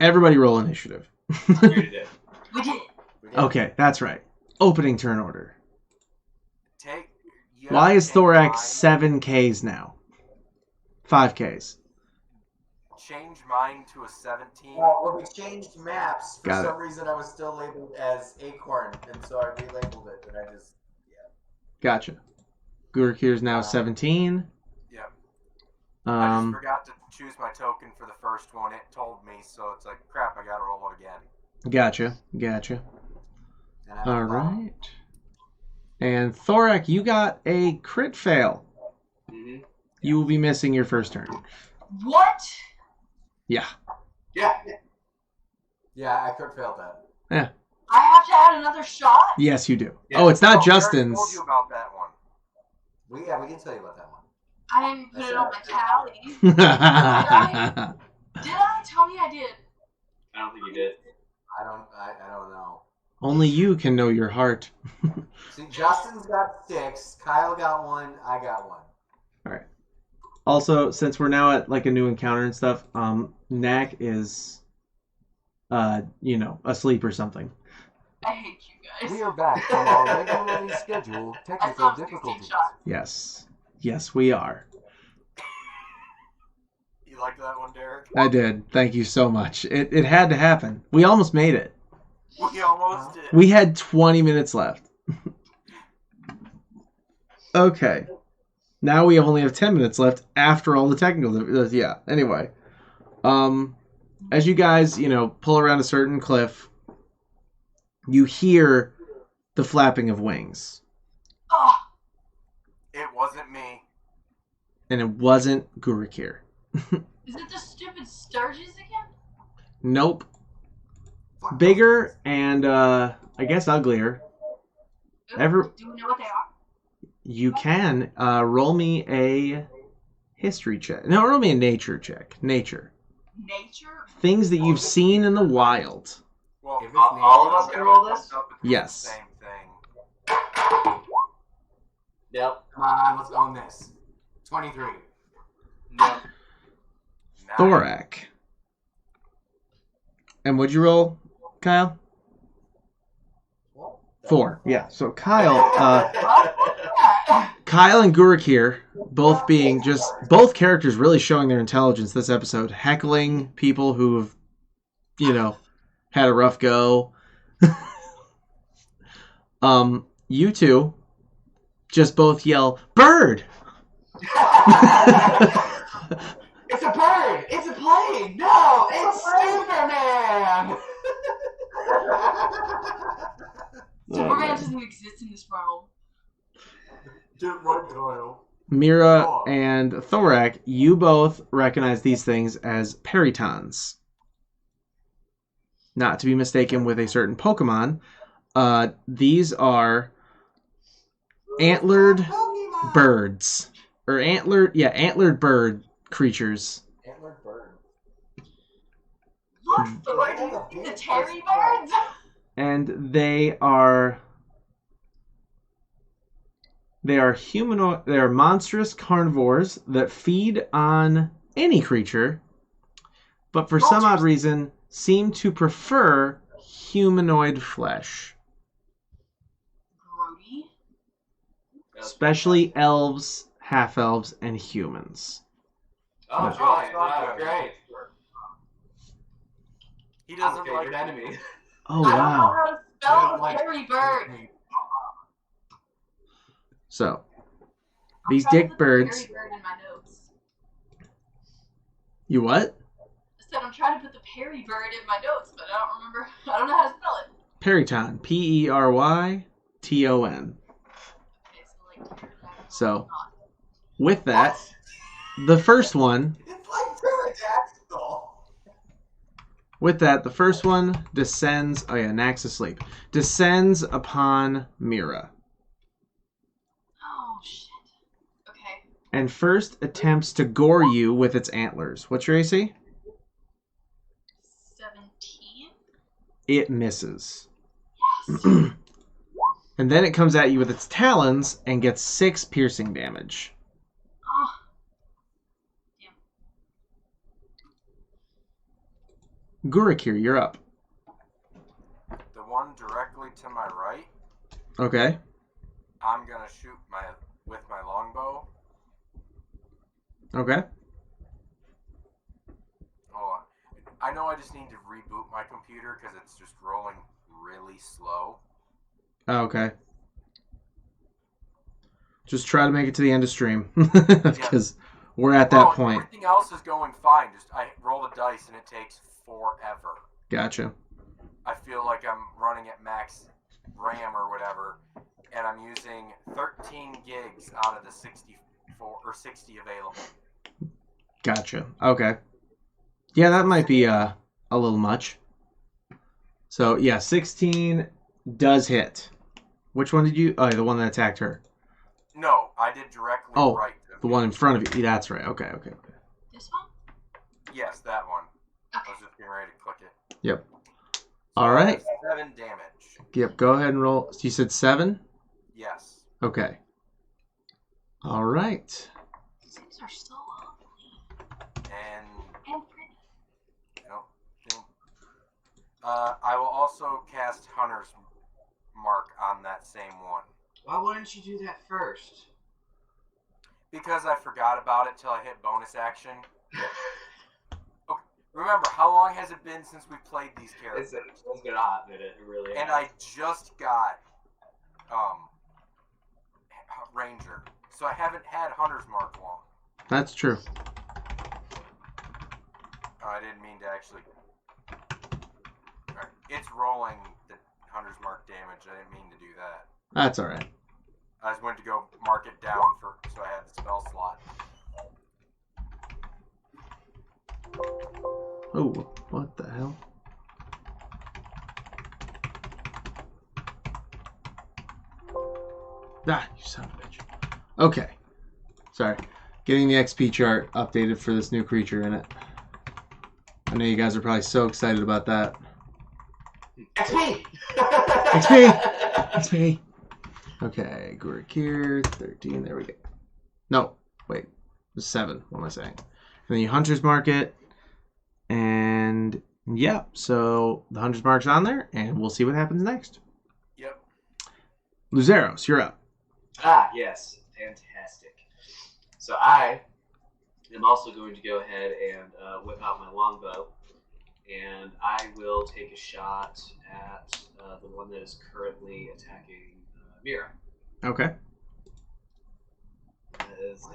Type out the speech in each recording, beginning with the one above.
Everybody roll initiative. We did. Okay, that's right. Opening turn order. You Why have is to take Thorax mine, 7Ks now? 5Ks. change mine to a 17. Well, when we changed maps, for Got it. some reason I was still labeled as Acorn, and so I relabeled it, and I just, Gotcha. Gurukir is now 17. Yep. I just Um, forgot to choose my token for the first one. It told me, so it's like, crap, I gotta roll it again. Gotcha. and I All right. And Thorak, you got a crit fail. Mm-hmm. You will be missing your first turn. What? Yeah. Yeah. Yeah, I could failed that. Yeah. I have to add another shot? Yes, you do. Yeah. Oh, it's not I already Justin's. told you about that one. We can tell you about that one. I didn't put it on my tally. Did I? Tell me I did. I don't think you did. I don't know. Only you can know your heart. See, Justin's got 6, Kyle got 1, I got 1. All right. Also, since we're now at like a new encounter and stuff, Knack is, asleep or something. I hate you guys. We are back from our regularly scheduled I technical saw 16 difficulties. shots. Yes, we are. You liked that one, Derek? I did. Thank you so much. It had to happen. We almost made it. We almost did. We had 20 minutes left. Okay. Now we only have 10 minutes left after all the technical. Yeah. Anyway, as you guys, pull around a certain cliff, you hear the flapping of wings, Oh, It wasn't me. and it wasn't Gurukir. is it the stupid Sturges again? Nope. Bigger and I guess uglier. Ooh, do we know what they are? You can roll me a history check. No, roll me a nature check. Nature. Nature? Things that you've seen in the wild. Well, If it's all of us can roll this? It's Yes. the same thing. Yep. Come on, let's own this. 23. Yep. Nine. Thorak. And what'd you roll, Kyle? 4. Yeah. So Kyle and Gurukir, both characters really showing their intelligence this episode, heckling people who've, had a rough go. You two just both yell, "Bird!" It's a bird! It's a plane! No! It's Superman! Superman doesn't exist in this realm. Get right, Kyle. Mira and Thorak, you both recognize these things as peritons. Not to be mistaken with a certain Pokemon. These are antlered birds. Or antlered bird creatures. Antlered bird. Look, the Terry birds? And they are humanoid. They are monstrous carnivores that feed on any creature, but for some odd reason seem to prefer humanoid flesh, Grody? especially elves, half-elves, and humans. Oh, Yeah. joy. Wow, great. He doesn't like Favorite enemy. Oh I don't know wow! how to spell Terry bird. So I'm these trying to dick put the birds. Perry bird in my notes. You what? I said I'm trying to put the Perry bird in my notes, but I don't remember. I don't know how to spell it. Periton. Peryton. Okay, so like So, with that, the first one. It's like pterodactyl. With that, the first one descends. Oh yeah, Nax asleep. Descends upon Mira, Oh shit. Okay. and first attempts to gore you with its antlers. What's your AC? 17. It misses. Yes. And then it comes at you with its talons and gets 6 piercing damage. Oh. Damn. Gurikir, you're up. The one directly to my right, Okay. I'm gonna shoot with my longbow. Okay. Hold on. I know I just need to reboot my computer because it's just rolling really slow. Okay. Just try to make it to the end of stream. Because we're at that point. Everything else is going fine. Just I roll the dice and it takes forever. Gotcha. I feel like I'm running at max RAM or whatever, and I'm using 13 gigs out of the 64 or 60 available. Gotcha. Okay. Yeah, that might be a little much. So, yeah, 16 does hit. Which one did you... Oh, the one that attacked her. No, I did directly right. The one in front of you. That's right. Okay. This one? Yes, that one. I Okay. was just getting ready to click it. Yep. So All right. 7 damage. Yep, go ahead and roll. You said 7? Yes. Okay. All right. These are so ugly. And And pretty. I will also cast Hunter's Mark on that same one. Why wouldn't you do that first? Because I forgot about it till I hit bonus action. Okay, remember, how long has it been since we played these characters? It's been a hot minute, it really. And has. I just got Ranger, so I haven't had Hunter's Mark long. That's true. Oh, I didn't mean to actually. Alright, it's rolling the Hunter's Mark damage. I didn't mean to do that. That's all right. I just went to go mark it down so I had the spell slot. Oh, what the hell? Ah, you son of a bitch. Okay. Sorry. Getting the XP chart updated for this new creature in it. I know you guys are probably so excited about that. XP! XP! XP! Okay, Gurikir, 13, there we go. No, wait, it was 7, what am I saying? And then you Hunter's Market, and yeah, so the Hunter's Mark's on there, and we'll see what happens next. Yep. Luzeros, you're up. Ah, yes. Fantastic. So I am also going to go ahead and whip out my longbow, and I will take a shot at the one that is currently attacking Mira. Okay. That is,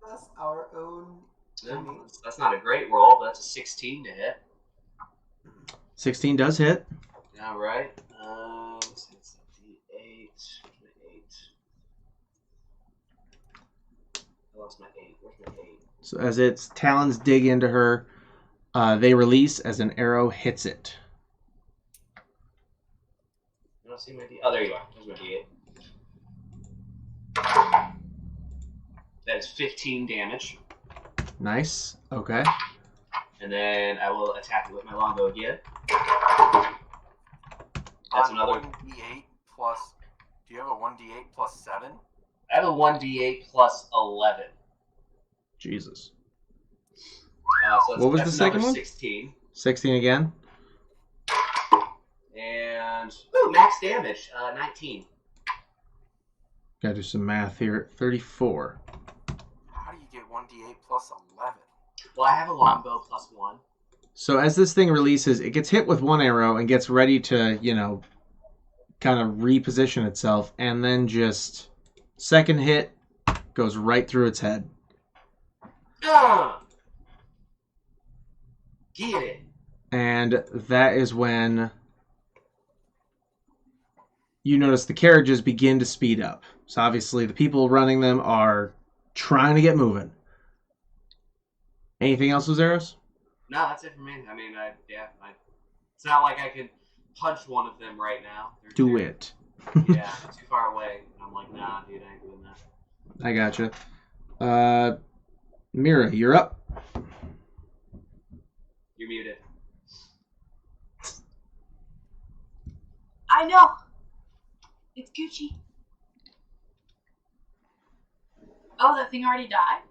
That's our own. that's not a great roll, but that's a 16 to hit. 16 does hit. All right. So it's a D8. My 8. I lost my 8. Where's my 8? So as its talons dig into her, they release as an arrow hits it. I don't see my D. Oh, there you are. There's my D8. That is 15 damage. Nice. Okay. And then I will attack it with my longbow again. That's On another. 1d8 plus. Do you have a 1d8 plus 7? I have a 1d8 plus 11. Jesus. So What was that's the second another one? 16. 16 again. And ooh, max damage, 19. Gotta do some math here. 34. How do you get 1d8 plus 11? Well, I have a longbow plus 1. So as this thing releases, it gets hit with one arrow and gets ready to, kind of reposition itself, and then just second hit goes right through its head. Get it. And that is when you notice the carriages begin to speed up. So obviously the people running them are trying to get moving. Anything else, Luzeros? No, that's it for me. I mean, it's not like I can punch one of them right now. Do it. Yeah, too far away. And I'm like, nah, dude, I ain't doing that. I gotcha. Mira, you're up. You're muted. I know. It's Gucci. Oh, that thing already died?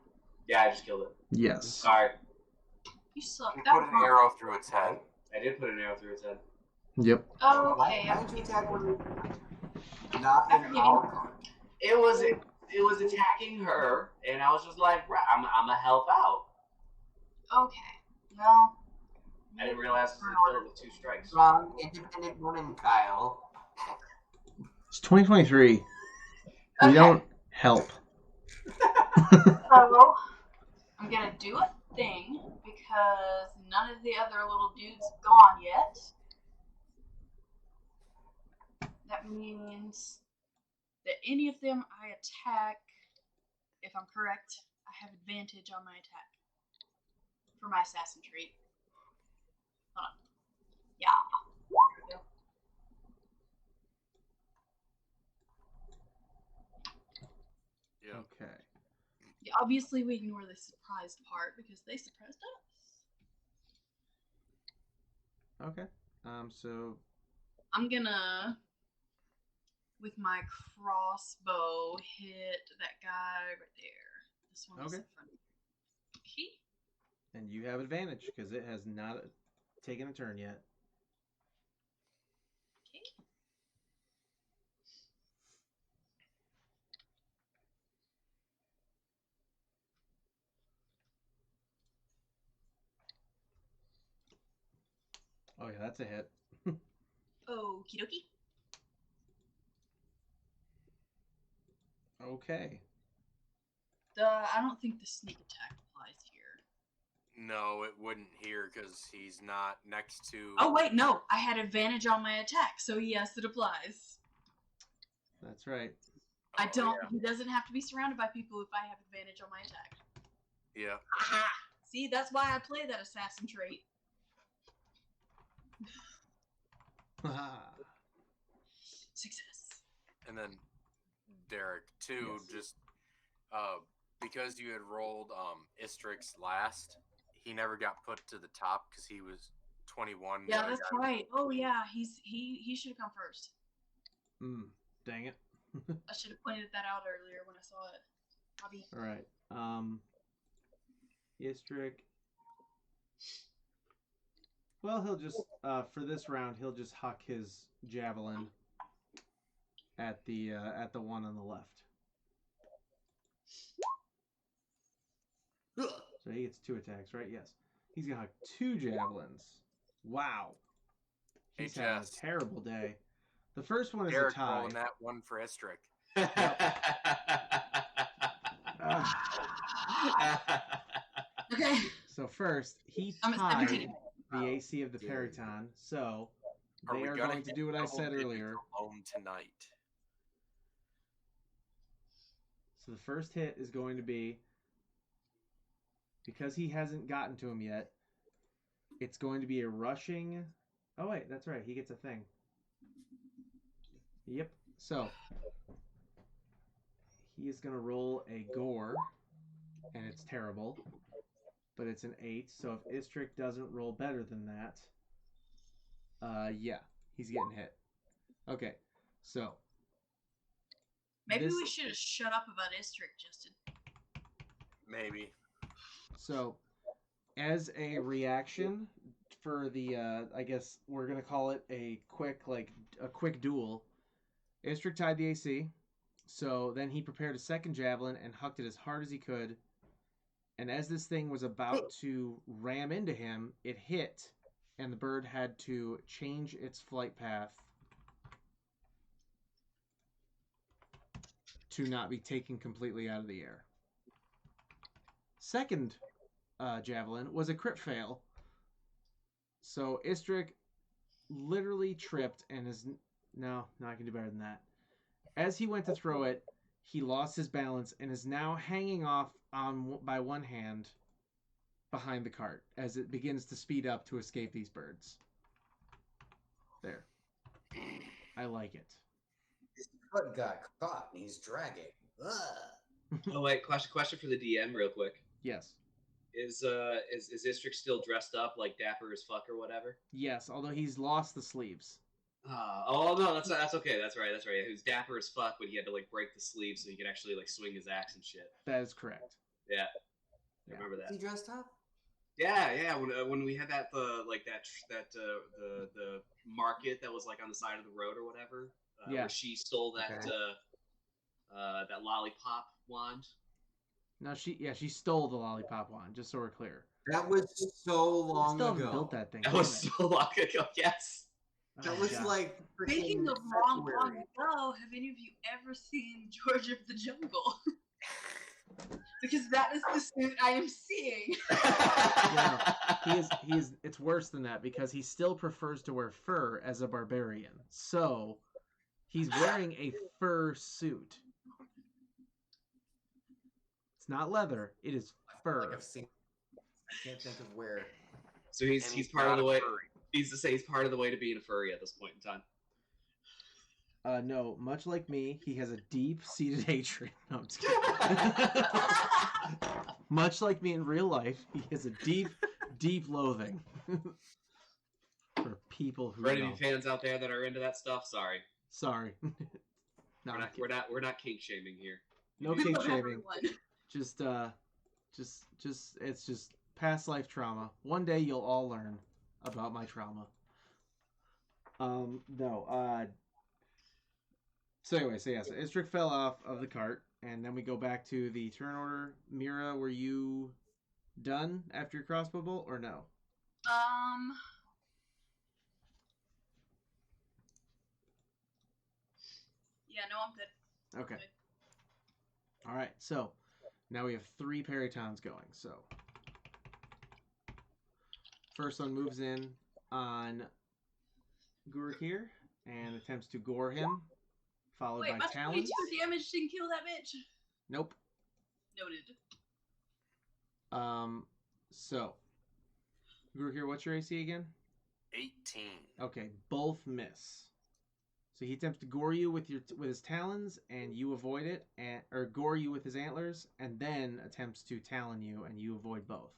Yeah, I just killed it. Yes. Sorry. You suck. You That put an arrow through its head. I did put an arrow through its head. Yep. Oh, Why, okay. why did you attack one? Not I in forget our you. cart. It was attacking her, and I was just like, right, I'm gonna help out. Okay. Well. I didn't realize I killed it with 2 strikes. Strong, independent woman, Kyle. It's 2023. We Okay. don't help. So, I'm gonna do a thing because none of the other little dudes gone yet. That means that any of them I attack, if I'm correct, I have advantage on my attack for my assassin trait. Hold on. Yeah. There we go. Yeah. Okay. Yeah, obviously, we ignore the surprised part because they surprised us. Okay. So I'm gonna, with my crossbow, hit that guy right there. This one is Okay. in front of me. Okay. and you have advantage because it has not taken a turn yet. Okay. Oh yeah, that's a hit. Okie dokie. Okay. I don't think the sneak attack applies here. No, it wouldn't here because he's not next to. Oh wait, no, I had advantage on my attack, so yes, it applies. That's right. I Oh, don't. He doesn't have to be surrounded by people if I have advantage on my attack. Yeah. Aha! See, that's why I play that assassin trait. Success. And then Derek too, Yes. just because you had rolled Istrix last, he never got put to the top because he was 21. Yeah, that's right. Oh yeah, he should have come first. Dang it. I should have pointed that out earlier when I saw it. Bobby. All right. Istrick. Well, he'll just for this round he'll just huck his javelin at the one on the left. So he gets 2 attacks, right? Yes. He's gonna huck 2 javelins. Wow. He's Hey, having a Jess. terrible day. The first one is Derek a tie. rolling that one for Istrick. Okay. So first, he I'm at tied 17. the AC of the Periton, so they we are gonna going to hit do what I double said digits earlier. alone tonight? So the first hit is going to be, because he hasn't gotten to him yet, it's going to be a rushing... Oh wait, that's right, he gets a thing. Yep, so he is going to roll a gore, and it's terrible, but it's an 8, so if Istrick doesn't roll better than that, yeah, he's getting hit. Okay, so... Maybe this- we should have shut up about Istrick, Justin. Maybe. So, as a reaction for the, I guess we're gonna call it a quick duel, Istrick tied the AC. So then he prepared a second javelin and hucked it as hard as he could. And as this thing was about to ram into him, it hit, and the bird had to change its flight path to not be taken completely out of the air. Second javelin was a crit fail. So Istrick literally tripped and is... No, I can do better than that. As he went to throw it, he lost his balance and is now hanging off by one hand behind the cart as it begins to speed up to escape these birds. There. I like it. His foot got caught and he's dragging. Ugh. Oh wait, question for the DM real quick. Yes. Is Istrix still dressed up like dapper as fuck or whatever? Yes, although he's lost the sleeves. Oh no, that's okay. That's right. He was dapper as fuck, but he had to like break the sleeve so he could actually like swing his axe and shit. That is correct. Yeah. I remember Is he that. dressed up? Yeah. When we had that the market that was like on the side of the road or whatever, Yeah. where she stole that Okay. that lollipop wand. No, she stole the lollipop wand. Just so we're clear. That was so I long still haven't ago. built that thing. That damn was it. so long ago. Yes. That Oh, was God. like Speaking freaking of long February. ago, have any of you ever seen George of the Jungle? Because that is the suit I am seeing. He is. It's worse than that because he still prefers to wear fur as a barbarian. So he's wearing a fur suit. It's not leather. It is Like fur. I've seen. I can't think of where. So he's part of the way. Needs to say he's part of the way to being a furry at this point in time. No, much like me, he has a deep-seated hatred. No, I'm just kidding. Much like me in real life, he has a deep, deep loathing for people who. For any of you fans out there that are into that stuff, sorry. Sorry. No, We're not kink shaming here. no We kink love shaming. everyone. Just it's just past life trauma. One day you'll all learn about my trauma. No. So anyway, so Istrick fell off of the cart, and then we go back to the turn order. Mira, were you done after your crossbow bolt, or no? Yeah, no, I'm good. Okay. Good. All right. So now we have 3 Peritons going. So first one moves in on Guruk here and attempts to gore him, followed Wait, by my talons. 22 damage didn't kill that bitch. Nope. Noted. So Guruk here, what's your AC again? 18. Okay, both miss. So he attempts to gore you with his talons, and you avoid it, or gore you with his antlers, and then attempts to talon you, and you avoid both.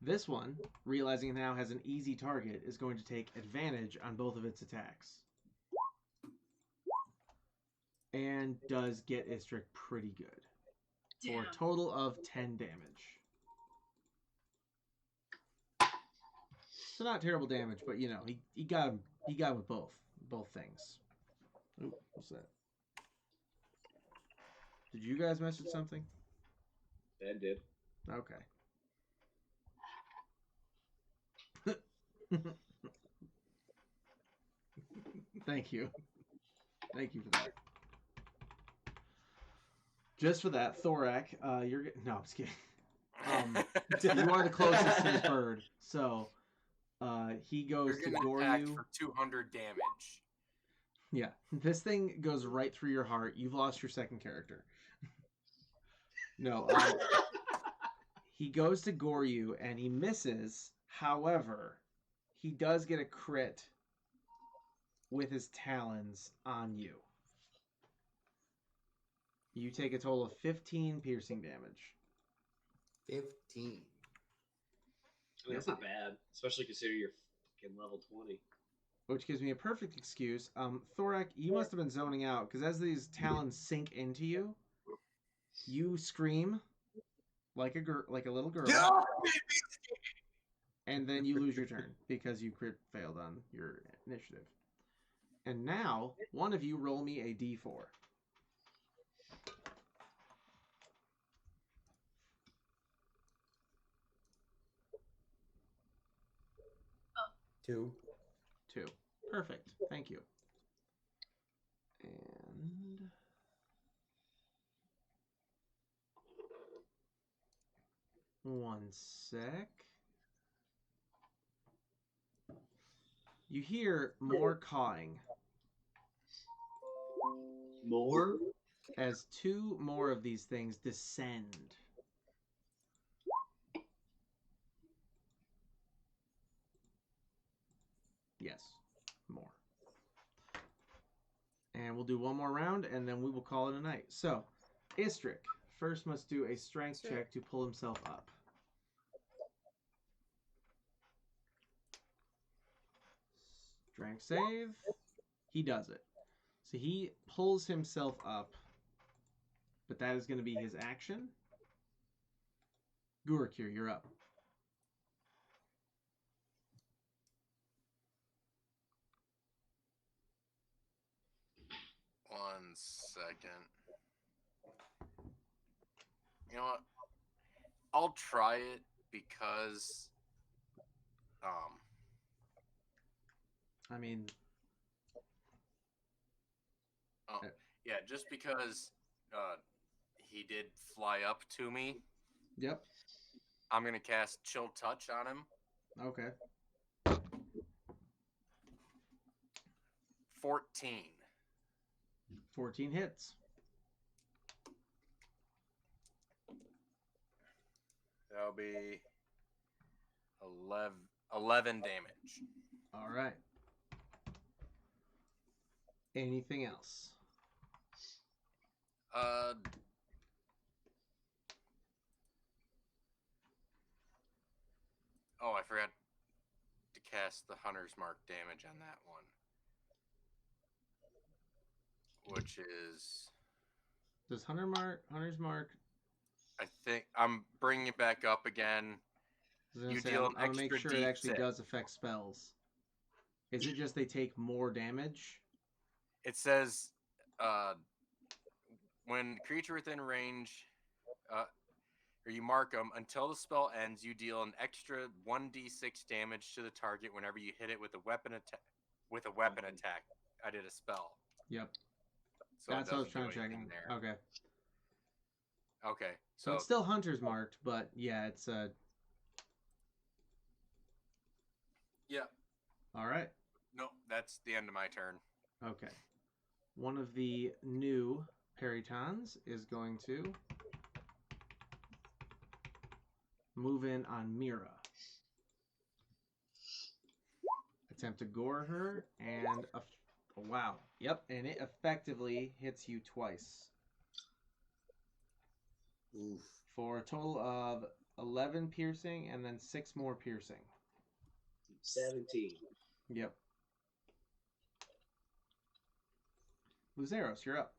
This one, realizing it now has an easy target, is going to take advantage on both of its attacks. And does get Istrick pretty good. For a Damn. total of 10 damage. So not terrible damage, but you know, he got him with both things. Ooh, what's that? Did you guys message something? Ben did. Okay. Thank you. Thank you for that. Just for that, Thorak, you're no, I'm just kidding. You are the closest to the bird, so he goes to gore you for 200 damage. Yeah, this thing goes right through your heart. You've lost your second character. No, he goes to gore you and he misses. However, he does get a crit with his talons on you. You take a total of 15 piercing damage. 15. I mean, that's not bad, especially considering you're fucking level 20. Which gives me a perfect excuse. Thorak, you must have been zoning out, because as these talons sink into you, you scream like a little girl, and then you lose your turn, because you crit failed on your initiative. And now, one of you roll me a d4. 2. 2. Perfect. Thank you. And one sec. You hear more cawing. More? As 2 more of these things descend. Yes, more. And we'll do one more round, and then we will call it a night. So, Istrick first must do a strength check to pull himself up. Strength save. He does it. So he pulls himself up but that is going to be his action. Gurakir, you're up. One second. You know what? I'll try it because, I mean, yeah, just because he did fly up to me, yep. I'm gonna cast Chill Touch on him. Okay. 14. 14 hits. That'll be 11 damage. All right. Anything else? Oh, I forgot to cast the Hunter's Mark damage on that one. Which is... Does Hunter's Mark... I think I'm bringing it back up again. You deal an extra make sure it actually does affect spells. Is it just they take more damage? It says when creature within range, or you mark them, until the spell ends, you deal an extra 1d6 damage to the target whenever you hit it with a weapon attack. I did a spell. Yep. So that's what I was trying to check. Okay. Okay. So it's still Hunter's Marked, but yeah, it's Yeah. All right. No, that's the end of my turn. Okay. One of the new Peritons is going to move in on Mira. Attempt to gore her, and wow. Yep, and it effectively hits you twice. Oof. For a total of 11 piercing and then 6 more piercing. 17. Yep. Luzeros, you're up.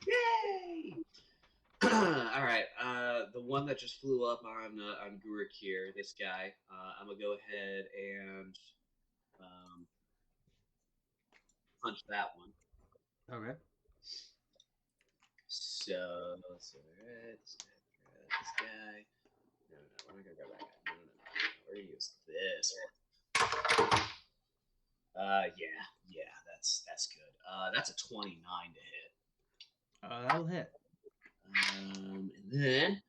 Yay! All right. The one that just flew up on Gurakir, this guy. I'm gonna go ahead and punch that one. Okay. So this guy. No, we're not gonna grab that guy. No. We're gonna use this one. Yeah, that's good. That's a 29 to hit. That'll hit. And then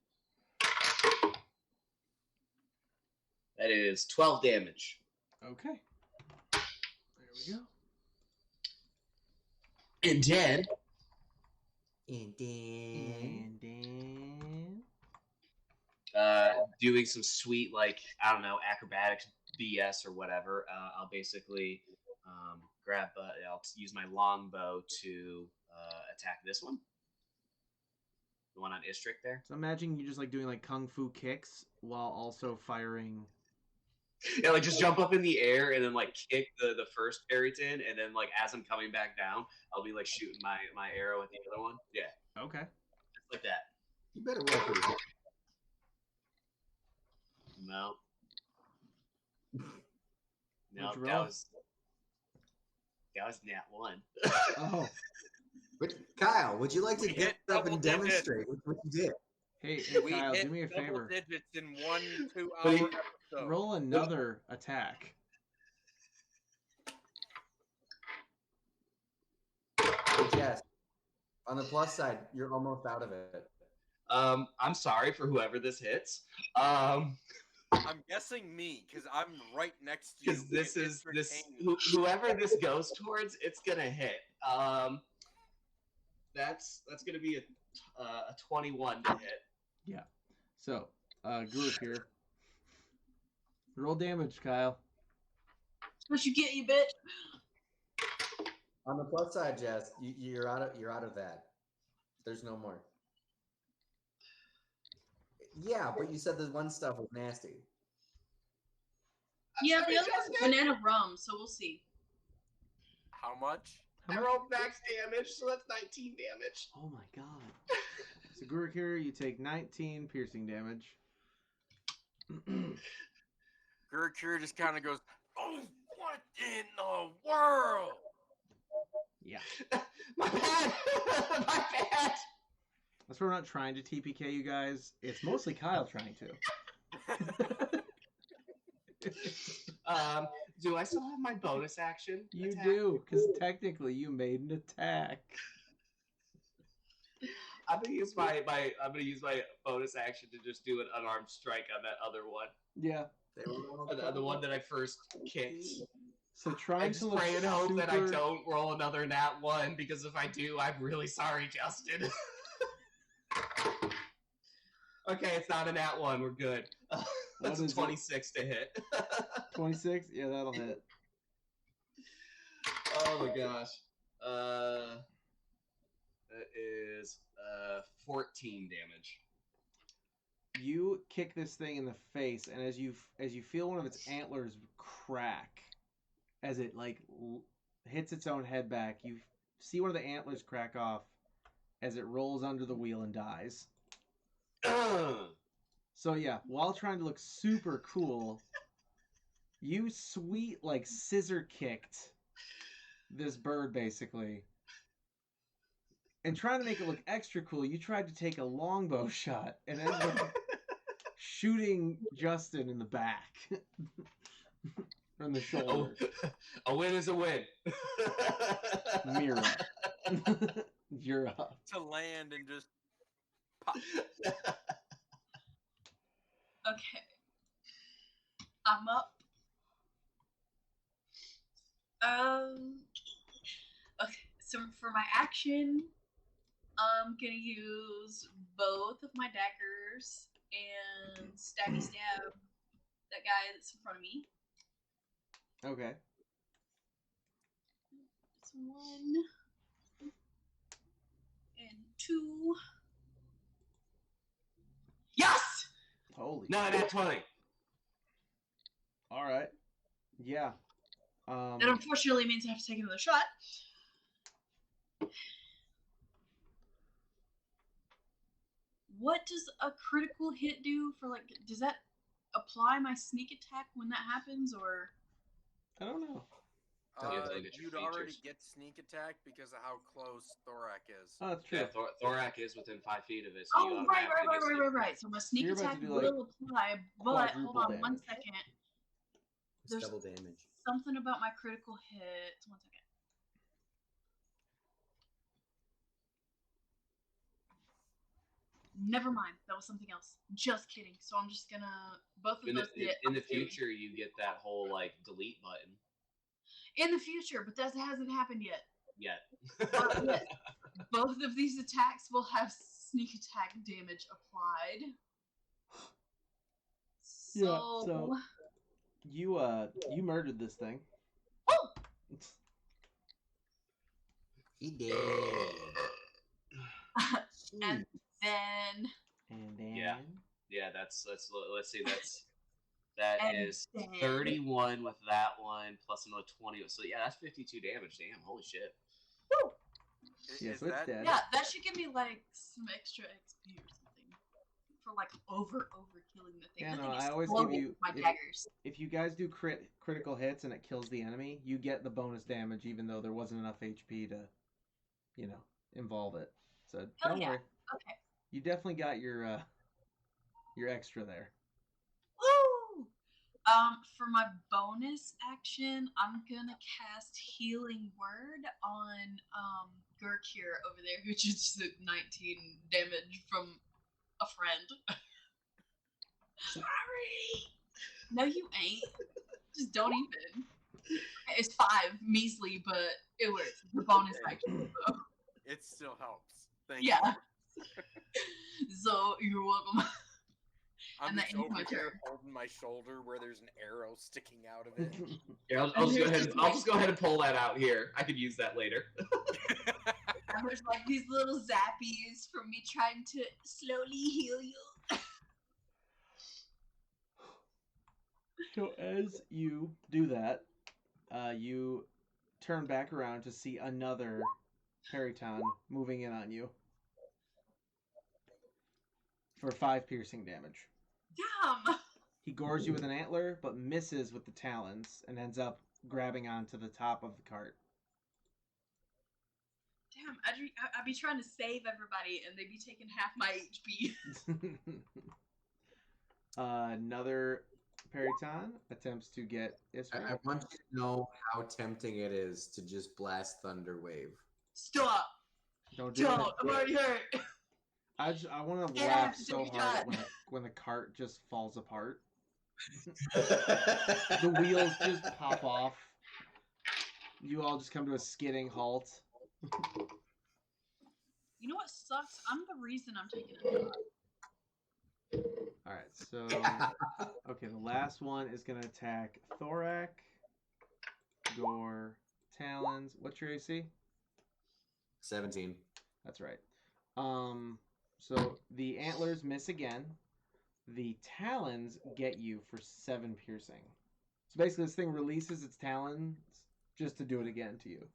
that is 12 damage. Okay. There we go. And dead. And then Doing some sweet, like, I don't know, acrobatics BS or whatever. I'll basically grab, I'll use my longbow to attack this one. The one on Istrick there. So imagine you just like doing like kung fu kicks while also firing. Yeah, like just jump up in the air and then like kick the first Periton, and then like as I'm coming back down, I'll be like shooting my arrow at the other one. Yeah. Okay. Just like that. you better roll pretty good. No. No, What'd you that roll? was nat 1. Oh. But Kyle, would you like to We get hit up and double digits. demonstrate what you did? Hey We Kyle, hit do me a double favor. digits in 1 2 But hour he- episode. Roll another attack. Yes. On the plus side, you're almost out of it. I'm sorry for whoever this hits. I'm guessing me because I'm right next to you. Because this It is this entertained. whoever this goes towards, it's gonna hit. That's gonna be a 21 to hit. Yeah. So, Guruk here. Roll damage, Kyle. That's what you get, you bitch. On the plus side, Jess, you're out of that. There's no more. Yeah, but you said the one stuff was nasty. Yeah, the other one's banana rum, so we'll see. How much? I rolled max damage, so that's 19 damage. Oh my god. So Gurkir, you take 19 piercing damage. Gurkir just kind of goes, "Oh, what in the world?" Yeah. My bad! My bad! That's why we're not trying to TPK you guys. It's mostly Kyle trying to. Do I still have my bonus action? You attack? do, because technically you made an attack. I'm gonna use my bonus action to just do an unarmed strike on that other one. Yeah. The one that I first kicked. So trying And to just look pray and hope super... that I don't roll another nat 1, because if I do, I'm really sorry, Justin. Okay, it's not a nat 1. We're good. That's a 26 to hit. 26? Yeah, that'll hit. Oh my gosh. That is 14 damage. You kick this thing in the face, and as you feel one of its antlers crack, as it hits its own head back, you see one of the antlers crack off as it rolls under the wheel and dies. So yeah, while trying to look super cool, you sweet scissor kicked this bird basically. And trying to make it look extra cool, you tried to take a longbow shot and ended up shooting Justin in the back. From the shoulder. A win is a win. Mira. You're up. To land and just pop. Okay. I'm up. Okay, so for my action, I'm gonna use both of my daggers and stabby stab that guy that's in front of me. Okay. It's 1 and 2. Yes! Holy No, shit. not 20. Alright. Yeah. That unfortunately means I have to take another shot. What does a critical hit do for does that apply my sneak attack when that happens, or? I don't know. You'd already get sneak attack because of how close Thorak is. Oh, that's true. Yeah, Thorak is within 5 feet of it. So Oh, right. So my sneak attack will apply, but hold on damage. 1 second. It's There's double damage. something about my critical hit. 1 second. Never mind. That was something else. Just kidding. So I'm just gonna both of those hit. In the future, you get that whole delete button. In the future, but that hasn't happened yet. Yet. Yes. Both of these attacks will have sneak attack damage applied. So you murdered this thing. Oh! He did. And then Yeah, that's let's see, that is 31 with that one plus another 20. So yeah, that's 52 damage. Damn, holy shit. Woo! Yeah, so it's dead. Yeah, that should give me some extra XP or something for over killing the thing. Yeah, The no, thing I always exploded give you with my daggers. If you guys do critical hits and it kills the enemy, you get the bonus damage even though there wasn't enough HP to, involve it. So don't worry. Okay. You definitely got your extra there. Woo! For my bonus action, I'm gonna cast Healing Word on Gurkir over there, who just took 19 damage from a friend. Sorry. No, you ain't. Just don't even. It's 5, measly, but it works. The bonus action. So. It still helps. Thank you. Yeah. So you're welcome. I'm just over here holding my shoulder where there's an arrow sticking out of it. Yeah, I'll just go ahead and pull that out here. I could use that later. And there's these little zappies from me trying to slowly heal you. So as you do that, you turn back around to see another Periton moving in on you. for 5 piercing damage. Damn! He gores you with an antler, but misses with the talons and ends up grabbing onto the top of the cart. Damn, I'd be trying to save everybody and they'd be taking half my HP. Another Periton attempts to get Isra. I want you to know how tempting it is to just blast Thunder Wave. Stop! Don't do Don't! it. I'm already hurt! I want to Yeah, laugh just so take a hard shot. when the cart just falls apart. The wheels just pop off. You all just come to a skidding halt. You know what sucks? I'm the reason I'm taking a shot. Alright, so... Okay, the last one is going to attack Thorak. Your talons. What's your AC? 17. That's right. So the antlers miss again. The talons get you for 7 piercing. So basically this thing releases its talons just to do it again to you.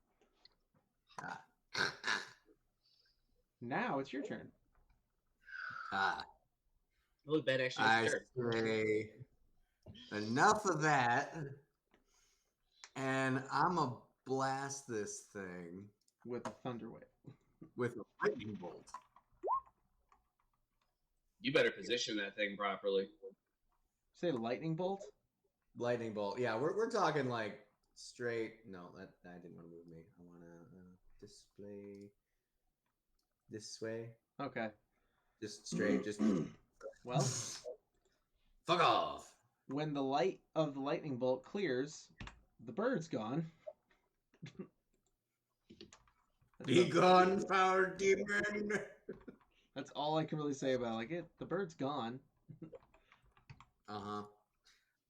Now it's your turn. Look, Ben actually I is hurt. say enough of that, and I'm gonna blast this thing With a thunder wave. with a lightning bolt. You better position that thing properly. Say lightning bolt? Lightning bolt. Yeah, we're talking like straight. No, that didn't want to move me. I want to display this way. Okay. Just straight. Just Well, fuck off. when the light of the lightning bolt clears, the bird's gone. Be gone, foul demon. That's all I can really say about it. The bird's gone.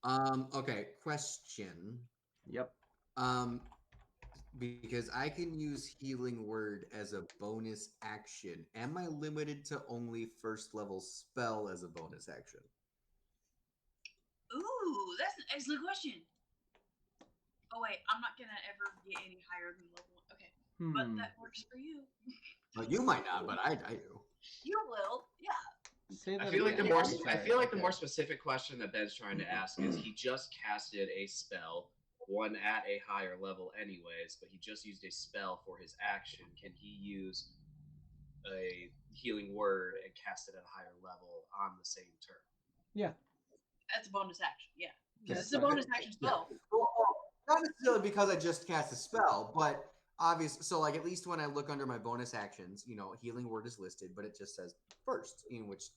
Okay, question. Yep. Because I can use Healing Word as a bonus action. Am I limited to only first level spell as a bonus action? Ooh, that's an excellent question. Oh wait, I'm not gonna ever get any higher than level 1. Okay, but that works for you. Well, you might not, but I do. You will, yeah. Say that I feel like the again. more Sorry. I feel like the Okay. more specific question that Ben's trying to ask is he just casted a spell, one at a higher level anyways, but he just used a spell for his action. Can he use a healing word and cast it at a higher level on the same turn? Yeah. That's a bonus action, yeah. Yeah. It's a bonus action spell. Well, not necessarily because I just cast a spell, but obviously, so like at least when I look under my bonus actions, Healing Word is listed, but it just says first,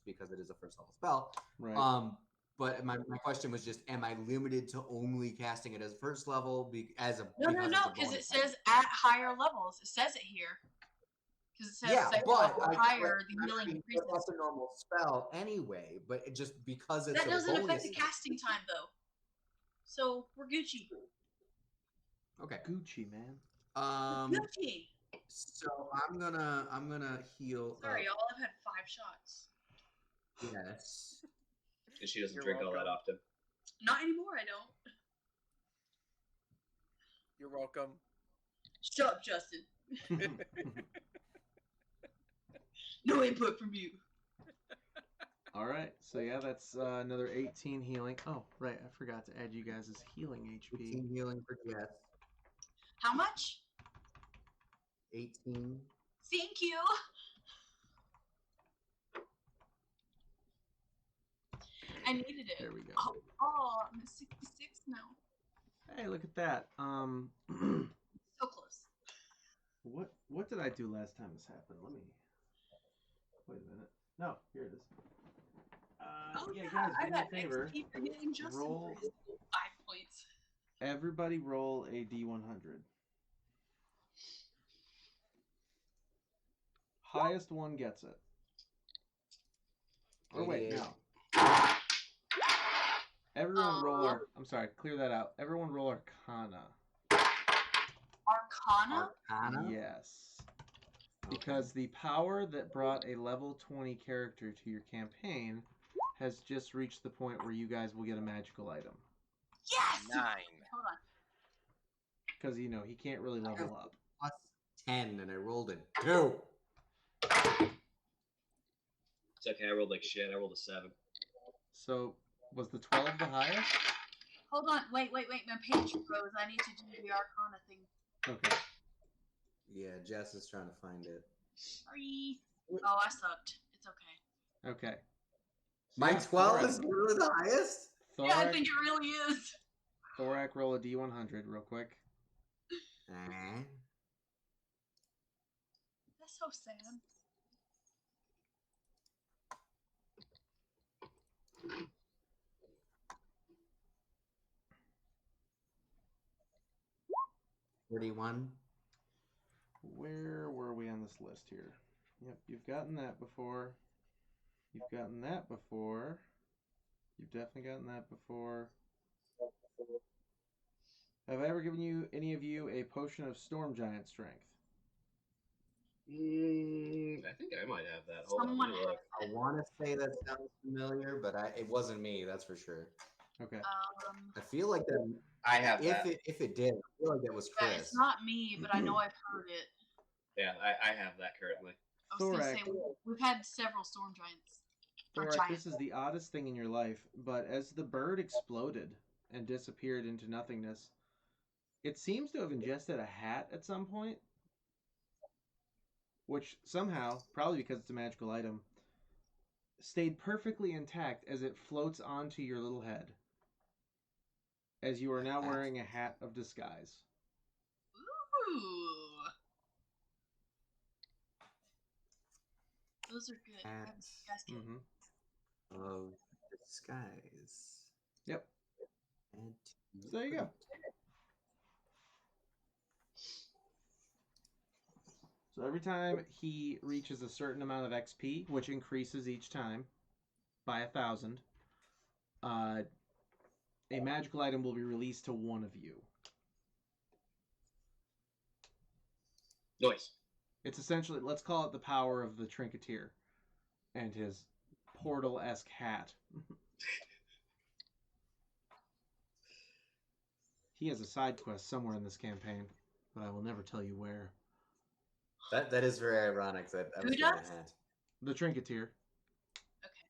because it is a first level spell. Right. But my question was just, am I limited to only casting it as first level No, because it says at higher levels. It says it here. Because it says yeah, second but level higher, the healing increases. that's a normal spell anyway. But just because it's That doesn't affect bonus, the casting time though. So we're Gucci. okay. Gucci, man. Gucci. So I'm gonna heal. Sorry, y'all. I've had 5 shots. Yes. And she doesn't You're drink all that welcome. often. Not anymore. I don't. You're welcome. Shut up, Justin. No input from you. All right. So yeah, that's another 18 healing. Oh, right. I forgot to add you guys' healing HP. 18 healing for Jess. How much? 18. Thank you. I needed it. There we go. Oh, I'm at 66 now. Hey, look at that. So close. What did I do last time this happened? Let me. Wait a minute. No, here it is. Yeah, guys, I do me a got favor. XP for getting Justin Roll. for his 5 points. Everybody roll a D100. Highest one gets it. Or wait, 88. no. Everyone roll. I'm sorry, clear that out. Everyone roll Arcana. Arcana? Arcana? Yes. Because the power that brought a level 20 character to your campaign has just reached the point where you guys will get a magical item. Yes! 9. Hold on. Because, he can't really level up. Plus 10, and I rolled a 2. It's okay. I rolled like shit. I rolled a 7. So was the 12 the highest? Hold on. Wait. My page froze. I need to do the Arcana thing. Okay. Yeah, Jess is trying to find it. Sorry. Oh, I sucked. It's okay. Okay. My Yeah, 12 Thorak. is literally the highest? Yeah, I Thorak, think it really is. Thorak, roll a D100 real quick. That's so sad. $41. Where were we on this list here? Yep, you've gotten that before. You've gotten that before. You've definitely gotten that before. Have I ever given you any of you a potion of storm giant strength? I think I might have that. Hold on. Someone let me look. I want to say that sounds familiar, but it wasn't me, that's for sure. Okay. I feel like that. I have that. If it did, I feel like that was Yeah, Chris. it's not me, but I know I've heard it. Yeah, I have that currently. I was gonna Thorak. say we've had several storm giants. Or Thorak, giants. this is the oddest thing in your life, but as the bird exploded and disappeared into nothingness, it seems to have ingested a hat at some point, which somehow, probably because it's a magical item, stayed perfectly intact as it floats onto your little head, as you are now wearing a hat of disguise. Ooh. Those are good. Hat. Guys can Mm-hmm. Of disguise. Yep. And So there you go. So every time he reaches a certain amount of XP, which increases each time by 1,000, a magical item will be released to one of you. Noise. It's essentially, let's call it the power of the Trinketeer and his portal-esque hat. He has a side quest somewhere in this campaign, but I will never tell you where. That is very ironic that I was Who getting does? a hat. The Trinketeer. Okay.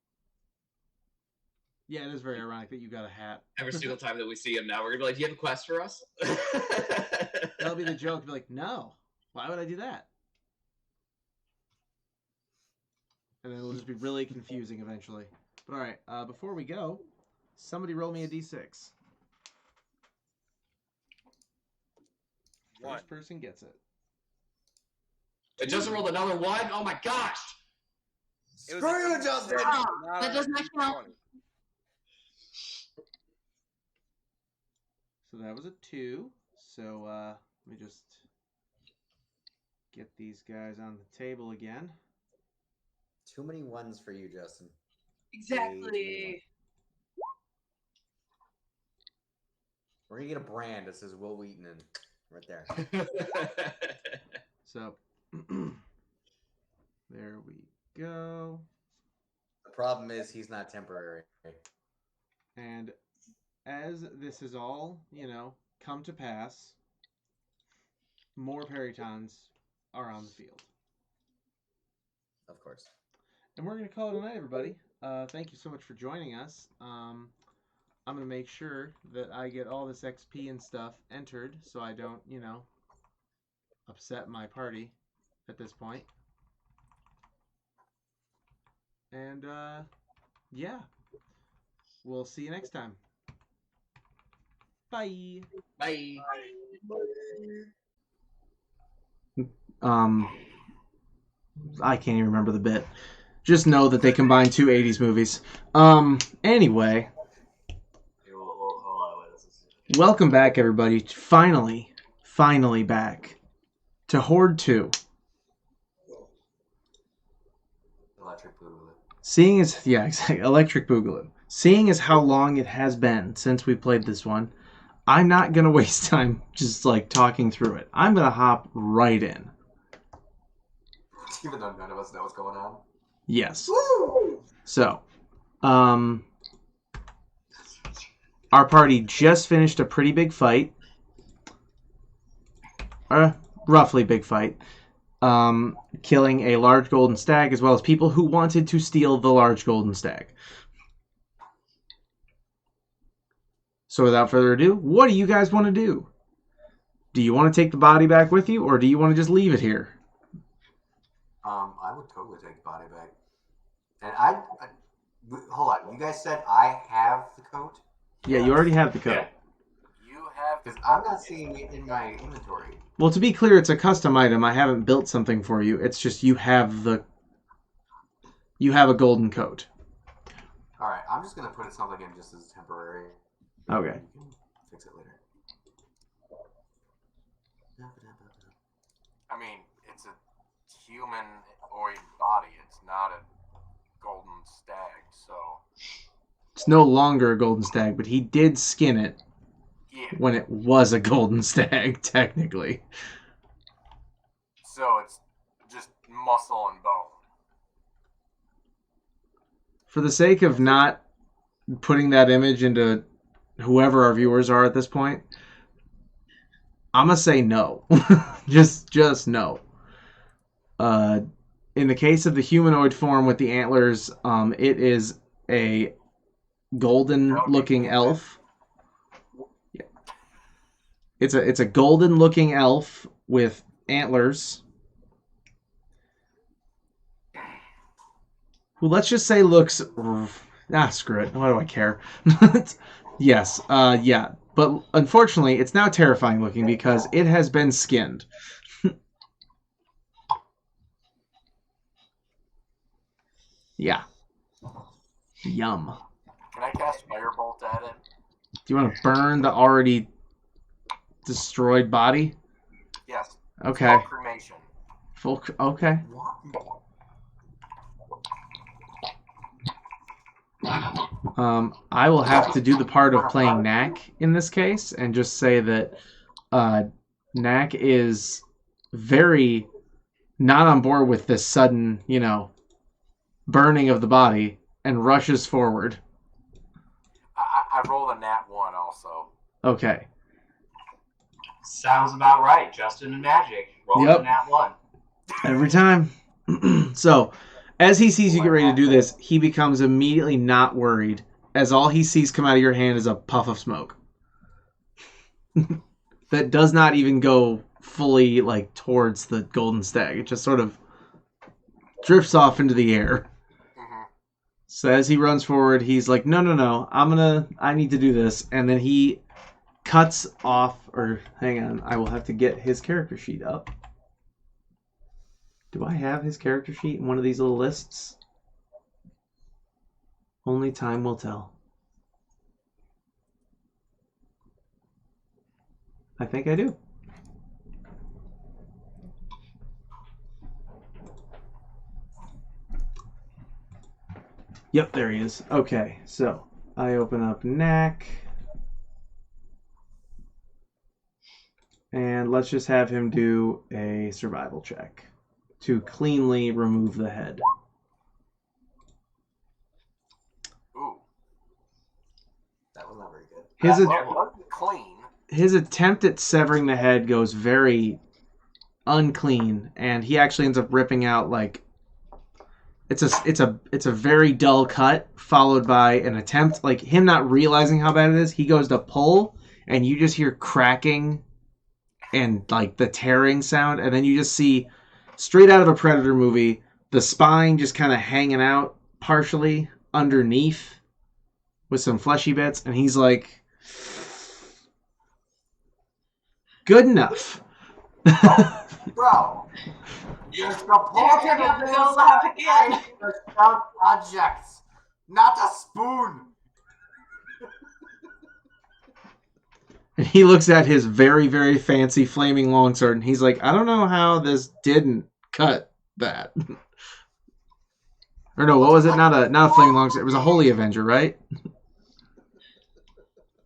Yeah, it is very ironic that you got a hat. Every single time that we see him now, we're gonna be like, "Do you have a quest for us?" That'll be the joke. Be like, no. Why would I do that? And then it'll just be really confusing eventually. But all right, before we go, somebody roll me a d6. One. First person gets it. It just rolled another 1. Oh my gosh! It was Screw a- you, Justin! That does not count. So that was a 2. So let me just get these guys on the table again. Too many ones for you, Justin. Exactly. We're gonna get a brand that says Will Wheaton in right there. So there we go. The problem is he's not temporary. And as this is all, come to pass, more Peritons are on the field. Of course. And we're going to call it a night, everybody. Thank you so much for joining us. I'm going to make sure that I get all this XP and stuff entered so I don't, upset my party at this point. And, yeah. We'll see you next time. Bye. Bye. I can't even remember the bit. Just know that they combined two 80s movies. Anyway. Welcome back, everybody. Finally back to Hoard 2. Electric Boogaloo. Seeing as, yeah, exactly, Electric Boogaloo. Seeing as how long it has been since we played this one, I'm not going to waste time just, talking through it. I'm going to hop right in. Even though none of us know what's going on. Yes. So, our party just finished a pretty big fight. Roughly big fight. killing a large golden stag, as well as people who wanted to steal the large golden stag. So without further ado, what do you guys want to do? Do you want to take the body back with you, or do you want to just leave it here? I would totally take the body back. And hold on. You guys said I have the coat? Yeah, you already have the coat. You have Because I'm not seeing it in my inventory. Well, to be clear, it's a custom item. I haven't built something for you. It's just you have a golden coat. All right, I'm just gonna put something in just as temporary. Okay. You can fix it later. I mean, it's a humanoid body. It's not a golden stag, so It's no longer a golden stag, but he did skin it yeah. when it was a golden stag, technically. So it's just muscle and bone. For the sake of not putting that image into whoever our viewers are at this point, I'm gonna say no. just no. In the case of the humanoid form with the antlers, it is a golden-looking elf. Yeah. It's a golden-looking elf with antlers, who, let's just say, looks... screw it. Why do I care? Yes, yeah. But unfortunately, it's now terrifying looking because it has been skinned. Yeah. Yum. Can I cast Firebolt at it? Do you want to burn the already destroyed body? Yes. Okay. Full cremation. Okay. I will have to do the part of playing Knack in this case and just say that Knack is very not on board with this sudden, burning of the body and rushes forward. I rolled a nat 1 also. Okay. Sounds about right. Justin and Magic. Rolling Yep. a nat 1. Every time. So, as he sees you get ready to do this, he becomes immediately not worried, as all he sees come out of your hand is a puff of smoke. That does not even go fully, towards the golden stag. It just sort of drifts off into the air. Mm-hmm. So as he runs forward, he's like, no, I need to do this. And then he cuts off, or hang on, I will have to get his character sheet up. Do I have his character sheet in one of these little lists? Only time will tell. I think I do. Yep, there he is. Okay, so I open up Knack. And let's just have him do a survival check to cleanly remove the head. Ooh. That was not very good. His, That wasn't clean. his attempt at severing the head goes very unclean, and he actually ends up ripping out it's a very dull cut, followed by an attempt, him not realizing how bad it is. He goes to pull, and you just hear cracking and the tearing sound, and then you just see, straight out of a Predator movie, the spine just kind of hanging out partially underneath with some fleshy bits, and he's like, good enough. Bro, you're supposed You're gonna go laugh again. to sharp objects, not a spoon. And he looks at his very, very fancy flaming longsword, and he's like, I don't know how this didn't cut that. Or no, what was it? Not a flaming longsword. It was a Holy Avenger, right?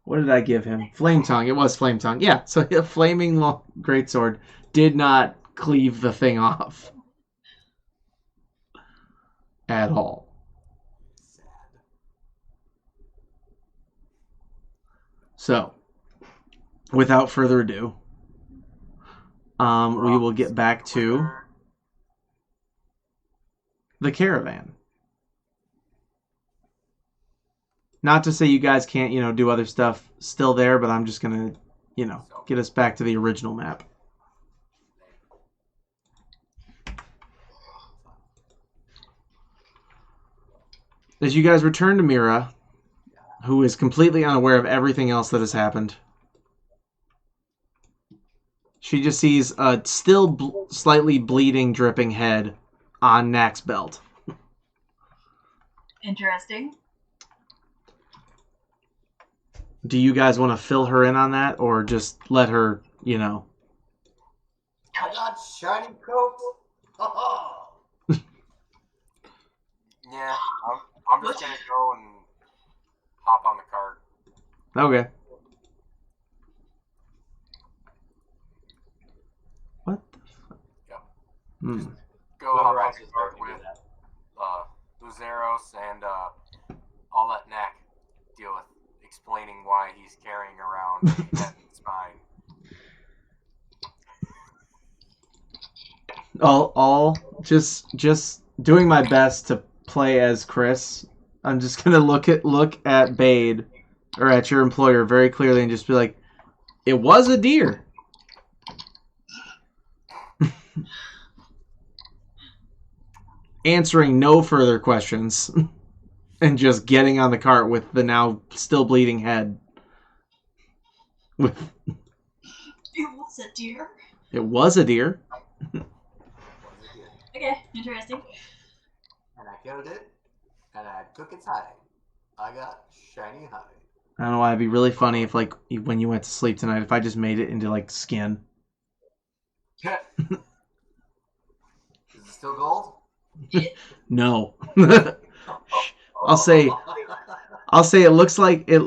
What did I give him? Flame Tongue. It was Flame Tongue. Yeah, so a flaming greatsword did not cleave the thing off. At all. So, without further ado, we will get back to the caravan. Not to say you guys can't, do other stuff still there, but I'm just gonna, get us back to the original map. As you guys return to Mira, who is completely unaware of everything else that has happened, she just sees a still slightly bleeding, dripping head on Knack's belt. Interesting. Do you guys want to fill her in on that, or just let her, I got shiny coat. Oh, Yeah, I'm just gonna go and hop on the cart. Okay. What the fuck? Yep. Hmm. Go hop on the cart with Luzeros, and I'll let Knack deal with explaining why he's carrying around a dead spine. All just doing my best to play as Chris. I'm just gonna look at Bade, or at your employer, very clearly and just be like, it was a deer. Answering no further questions and just getting on the cart with the now still bleeding head. It was a deer. It was a deer. Okay, interesting. and I killed it, and I took its hide. I got shiny hide. I don't know why. It'd be really funny if, like, when you went to sleep tonight, if I just made it into, like, skin. Is it still gold? No. I'll say it looks like it.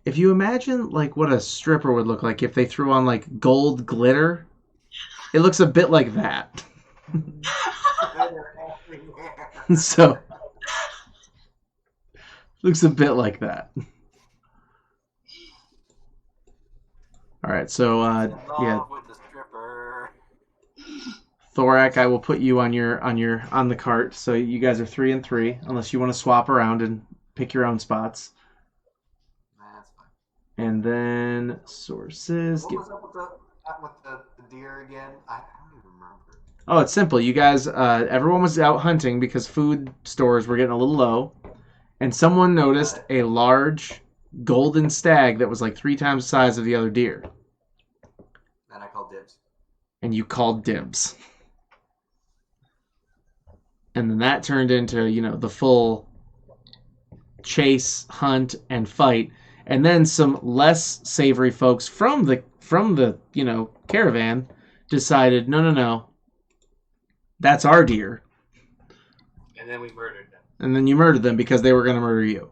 If you imagine, like, what a stripper would look like if they threw on, like, gold glitter, it looks a bit like that. So, looks a bit like that. All right, so yeah, With the stripper. Thorak, I will put you on the cart. So you guys are 3 and 3, unless you want to swap around and pick your own spots. That's fine. And then sources. What was up with the deer again? I don't even remember. Oh, it's simple. You guys, everyone was out hunting because food stores were getting a little low, and someone noticed a large golden stag that was like 3 times the size of the other deer. And I called dibs. And you called dibs. And then that turned into, the full chase, hunt, and fight. And then some less savory folks from the caravan decided, no. That's our deer. And then we murdered them. And then you murdered them because they were going to murder you.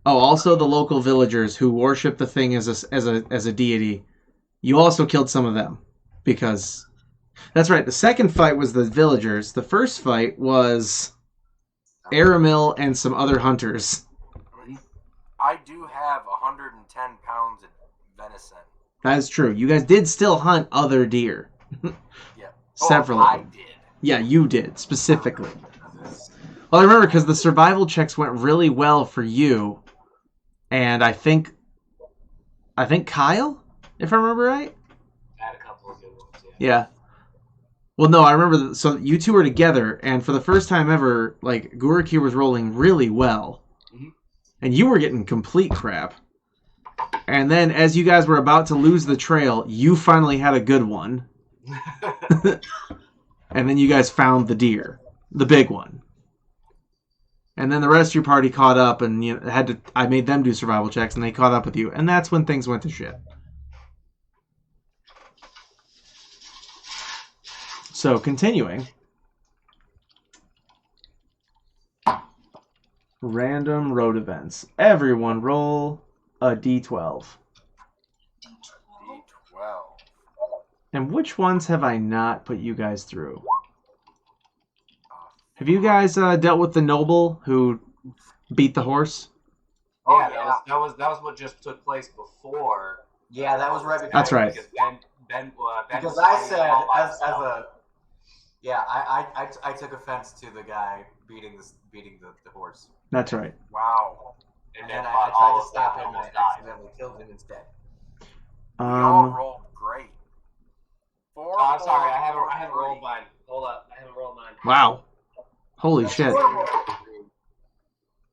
Oh, also the local villagers who worship the thing as a deity. You also killed some of them because that's right. The second fight was the villagers. The first fight was Aramil and some other hunters. I do have 110 pounds of venison. That is true. You guys did still hunt other deer. Yeah. Several I of them. did. Yeah, you did, specifically. Well, I remember because the survival checks went really well for you. And I think Kyle, if I remember right? I had a couple of good ones, Yeah. Well, no, I remember. So you two were together, and for the first time ever, like, Guriki was rolling really well. Mhm. And you were getting complete crap. And then as you guys were about to lose the trail, you finally had a good one. And then you guys found the deer, the big one. And then the rest of your party caught up, and I made them do survival checks, and they caught up with you. And that's when things went to shit. So, continuing. Random road events. Everyone roll a d12. D12. And which ones have I not put you guys through? Have you guys dealt with the noble who beat the horse? Oh, Yeah, yeah, that was what just took place before. Yeah, that was right before. That's right. Because Ben Because was I fighting said, all by as himself. Yeah, I took offense to the guy beating the horse. That's right. Wow. And And then then I fought tried all to of stop them him and and almost I died. accidentally killed him instead. We all Um, rolled great. Four. Oh, I'm sorry. I four, haven't three. rolled mine. Hold up. I haven't rolled mine. wow. Holy That's shit. horrible.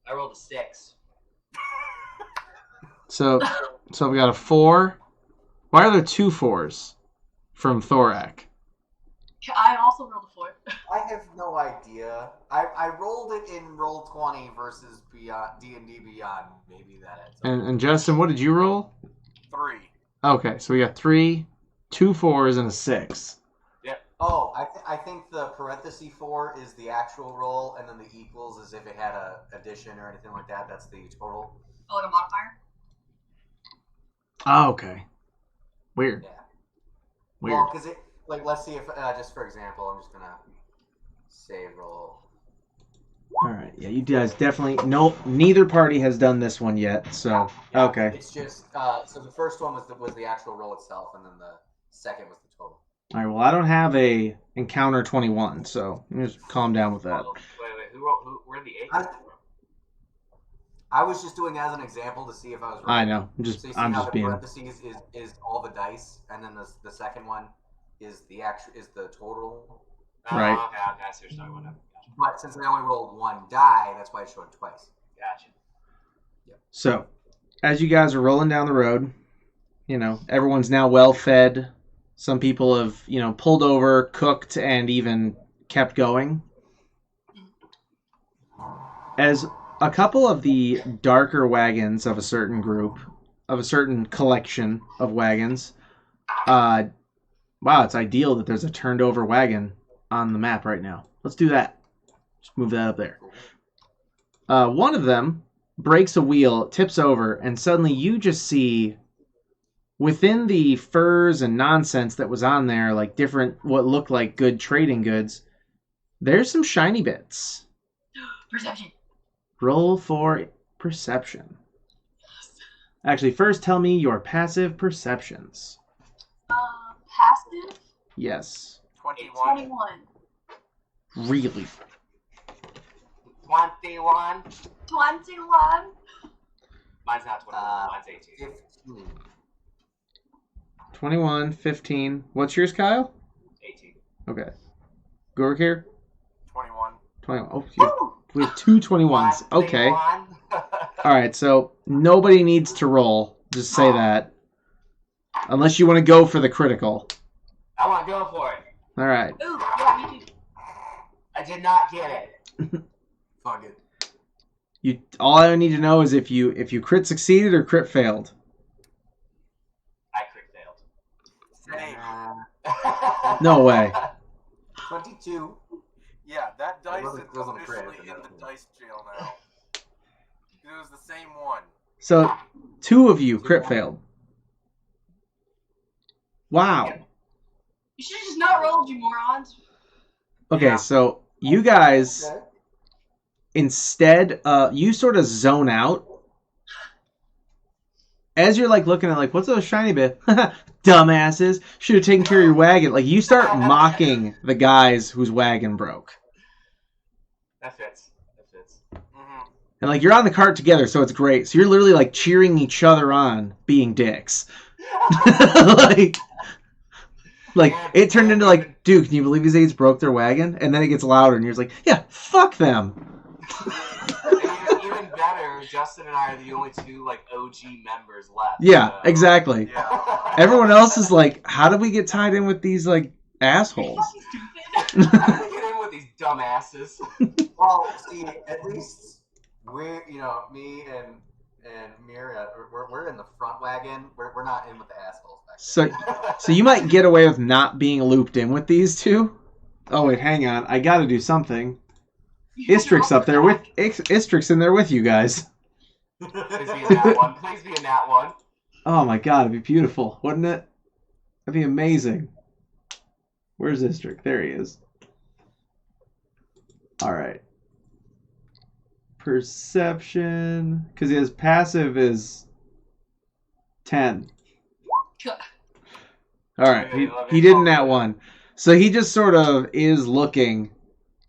I rolled a 6. So we got a 4. Why are there 2 4s from Thorak? I also rolled a 4. I have no idea. I rolled it in Roll20 versus Beyond D&D Beyond. Maybe that adds up. And Justin, what did you roll? 3. Okay, so we got 3, 2 4s, and a 6. Oh, I think the parenthesis 4 is the actual roll, and then the equals is if it had a addition or anything like that. That's the total. Oh, like a modifier? Oh, okay. Weird. Yeah. Weird. Well, because let's see if just for example, I'm just gonna save roll. All right. Yeah, you guys definitely neither party has done this one yet. So Yeah, okay. It's just so the first one was the actual roll itself, and then the second was the total. All right. Well, I don't have a encounter 21, so let me just calm down with that. Wait. Who rolled? Where the 8? I was just doing as an example to see if I was right. I know. So you see I'm how just the being. parentheses is all the dice, and then the second one is the total. Right. Okay, I see what you're talking about. Gotcha. But since I only rolled 1 die, that's why I showed twice. Gotcha. So, as you guys are rolling down the road, everyone's now well fed. Some people have, pulled over, cooked, and even kept going. As a couple of the darker wagons of a certain group, of a certain collection of wagons, wow, it's ideal that there's a turned over wagon on the map right now. Let's do that. Just move that up there. One of them breaks a wheel, tips over, and suddenly you just see within the furs and nonsense that was on there, like different, what looked like good trading goods, there's some shiny bits. Perception. Roll for perception. Actually, first tell me your passive perceptions. Passive? Yes. 21. 21. Really? 21. 21. Mine's not 21. Mine's 18. 15. 21, 15. What's yours, Kyle? 18. Okay. Gork here? 21. 21. Oh, yeah. We have 2 21s. Okay. 21. Alright, so nobody needs to roll. Just say that. Unless you want to go for the critical. I want to go for it. Alright. Ooh, yeah, me too. I did not get it. Fuck it. All I need to know is if you crit succeeded or crit failed. I crit failed. Same. No way. 22. Yeah, that dice wasn't- is wasn't a crit, officially but in that the was- dice jail now. It was the same one. So 2 of you crit failed. Wow. You should have just not rolled, you morons. Okay, Yeah. so you guys Okay. instead you sort of zone out as you're like looking at like what's those shiny bit dumbasses should have taken care of your wagon. Like you start mocking the guys whose wagon broke, That fits. That fits. Mm-hmm. and like you're on the cart together, so it's great. So you're literally like cheering each other on being dicks. like it turned into like, dude, can you believe these idiots broke their wagon? And then it gets louder and you're just like, yeah, fuck them. Even better, Justin and I are the only 2 like OG members left. Yeah, so- exactly. Yeah. Everyone else is like, how did we get tied in with these like assholes? Fucking stupid. How do we get in with these dumbasses? Well, see, at least me and Mira, we're in the front wagon. We're not in with the assholes back there. So you might get away with not being looped in with these 2. Oh wait, hang on. I got to do something. Istrix up there with Istrix in there with you guys. Please be in that one. Please be in that one. Oh my god, it'd be beautiful, wouldn't it? That'd be amazing. Where's Istrix? There he is. All right. Perception, because his passive is 10. All right, he didn't that one. So he just sort of is looking.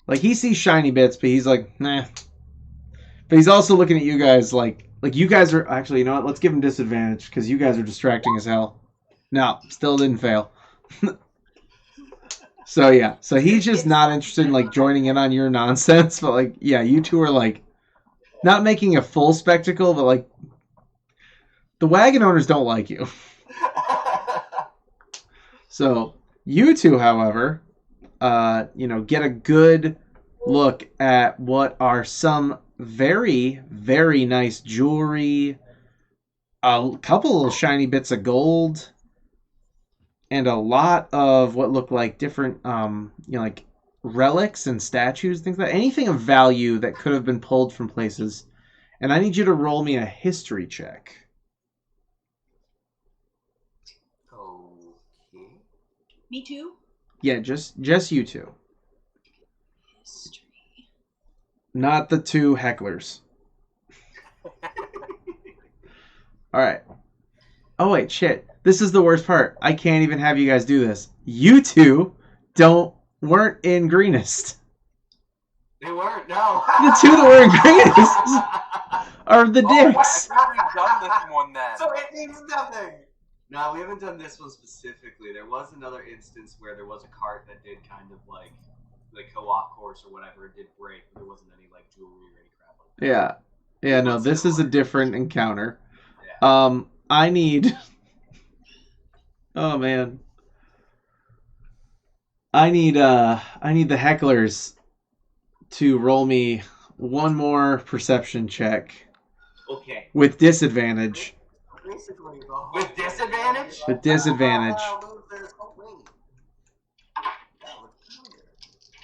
Like, he sees shiny bits, but he's like, nah. But he's also looking at you guys like you guys are... Actually, you know what? Let's give him disadvantage, because you guys are distracting as hell. No, still didn't fail. So, yeah. So he's just not interested in, like, joining in on your nonsense. But, like, yeah, you two are, like, not making a full spectacle, but, like, the wagon owners don't like you. So, you two, however, get a good look at what are some very, very nice jewelry, a couple of shiny bits of gold, and a lot of what look like different, like relics and statues, things like that. Anything of value that could have been pulled from places. And I need you to roll me a history check. Okay. Me too. Yeah, just you two. History. Not the two hecklers. Alright. Oh wait, shit. This is the worst part. I can't even have you guys do this. You two weren't in greenest. They weren't, no. The two that were in greenest are the dicks. I think we've done this one then. So it means nothing. No, we haven't done this one specifically. There was another instance where there was a cart that did kind of like the co-op course or whatever. It did break, but there wasn't any like jewelry or any crap like that. Yeah. Yeah, no, this is a different encounter. Yeah. I need... Oh, man. I need the hecklers to roll me one more perception check Okay. with disadvantage. Basically, the whole With disadvantage? With disadvantage.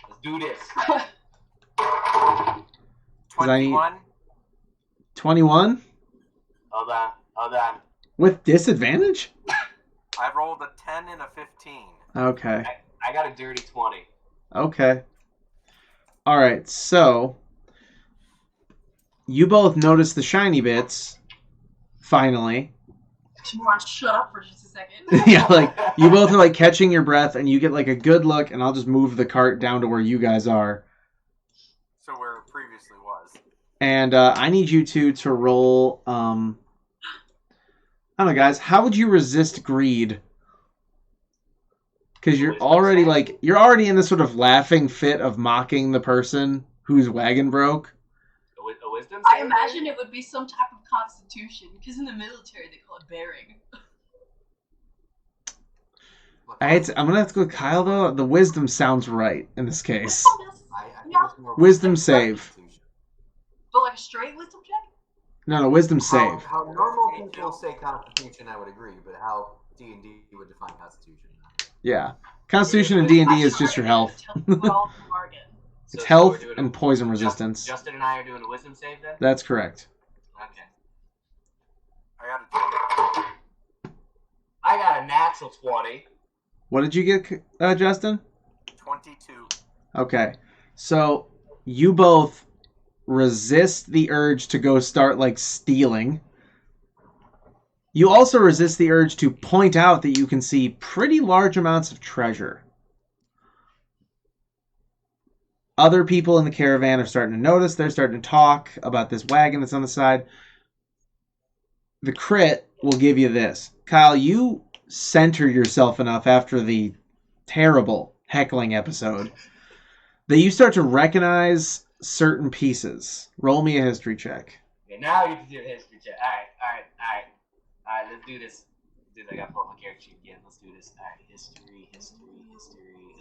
Let's do this. 21. 21? Hold on. With disadvantage? I rolled a 10 and a 15. Okay. I got a dirty 20. Okay. Alright, so... You both notice the shiny bits, finally. You want to shut up for just a second? Yeah, like, you both are, like, catching your breath, and you get, like, a good look, and I'll just move the cart down to where you guys are. So where it previously was. And I need you two to roll, I don't know, guys, how would you resist greed? Because you're already, like, in this sort of laughing fit of mocking the person whose wagon broke. A wisdom I save? imagine it would be some type of constitution, because in the military they call it bearing. I'm gonna have to go with Kyle though. The wisdom sounds right in this case. I think Yeah. it's more Wisdom like save. Constitution. But like a straight wisdom check? No, wisdom save. How normal people say Constitution, I would agree, but how D&D would define Constitution. Yeah, Constitution in D&D is just your health. What all of them are again. It's So health we're doing and poison resistance. Justin and I are doing a wisdom save then? That's correct. Okay. I got a 20. I got a natural 20. What did you get, Justin? 22. Okay, so you both resist the urge to go start, like, stealing. You also resist the urge to point out that you can see pretty large amounts of treasure. Other people in the caravan are starting to notice. They're starting to talk about this wagon that's on the side. The crit will give you this. Kyle, you center yourself enough after the terrible heckling episode that you start to recognize certain pieces. Roll me a history check. Okay, now you can do a history check. Alright, let's do this. Dude, I gotta pull up my character sheet again. Let's do this. Alright, history.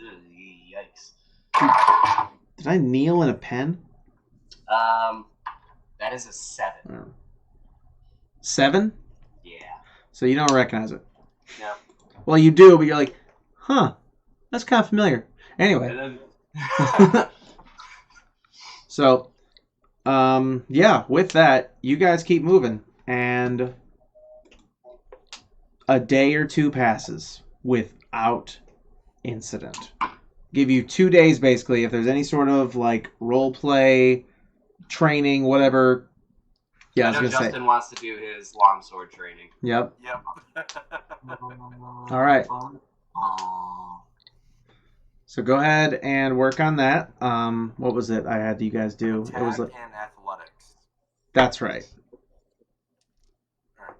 Ugh, yikes. Did I kneel in a pen? That is a 7. 7? Yeah. So you don't recognize it. No. Well, you do, but you're like, huh, that's kind of familiar. Anyway. And then... So, yeah, with that, you guys keep moving, and a day or two passes without incident. Give you 2 days, basically, if there's any sort of, like, role play, training, whatever. Yeah, I was know going to say. Justin wants to do his longsword training. Yep. Yep. All right. So go ahead and work on that. What was it I had you guys do? Attack It was and athletics. that's right. Alright.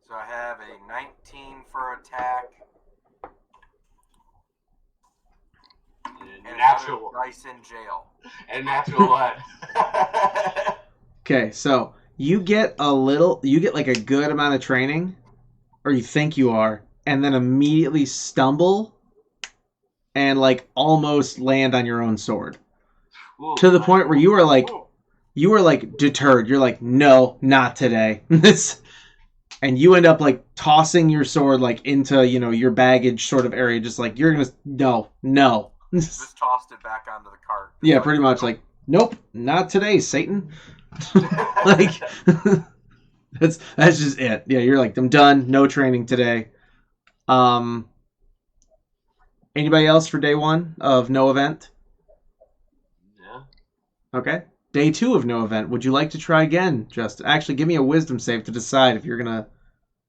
So I have a 19 for attack and Natural. another dice in jail. And natural what? Okay, so you get like a good amount of training, or you think you are, and then immediately stumble and like almost land on your own sword. Ooh, To the point where you were like deterred. You're like, no, not today. And you end up like tossing your sword like into, your baggage sort of area, just like you're gonna no. Just tossed it back onto the cart. Yeah, pretty much like, nope, not today, Satan. Like that's just it. Yeah, you're like, I'm done, no training today. Anybody else for day 1 of no event? Yeah. Okay. Day 2 of no event. Would you like to try again, Justin? Actually, give me a wisdom save to decide if you're gonna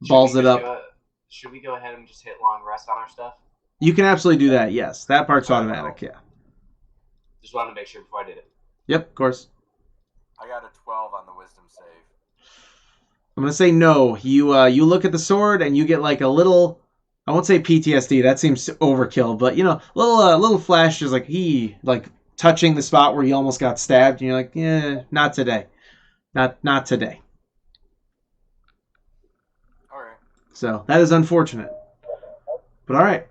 balls it up. Should we go ahead and just hit long rest on our stuff? You can absolutely do that, yes. That part's automatic, yeah. Just wanted to make sure before I did it. Yep, of course. I got a 12 on the wisdom save. I'm gonna say no. You look at the sword and you get like a little, I won't say PTSD, that seems overkill, but little flashes like touching the spot where he almost got stabbed, and you're like, yeah, not today. Not today. Alright. So that is unfortunate. But alright.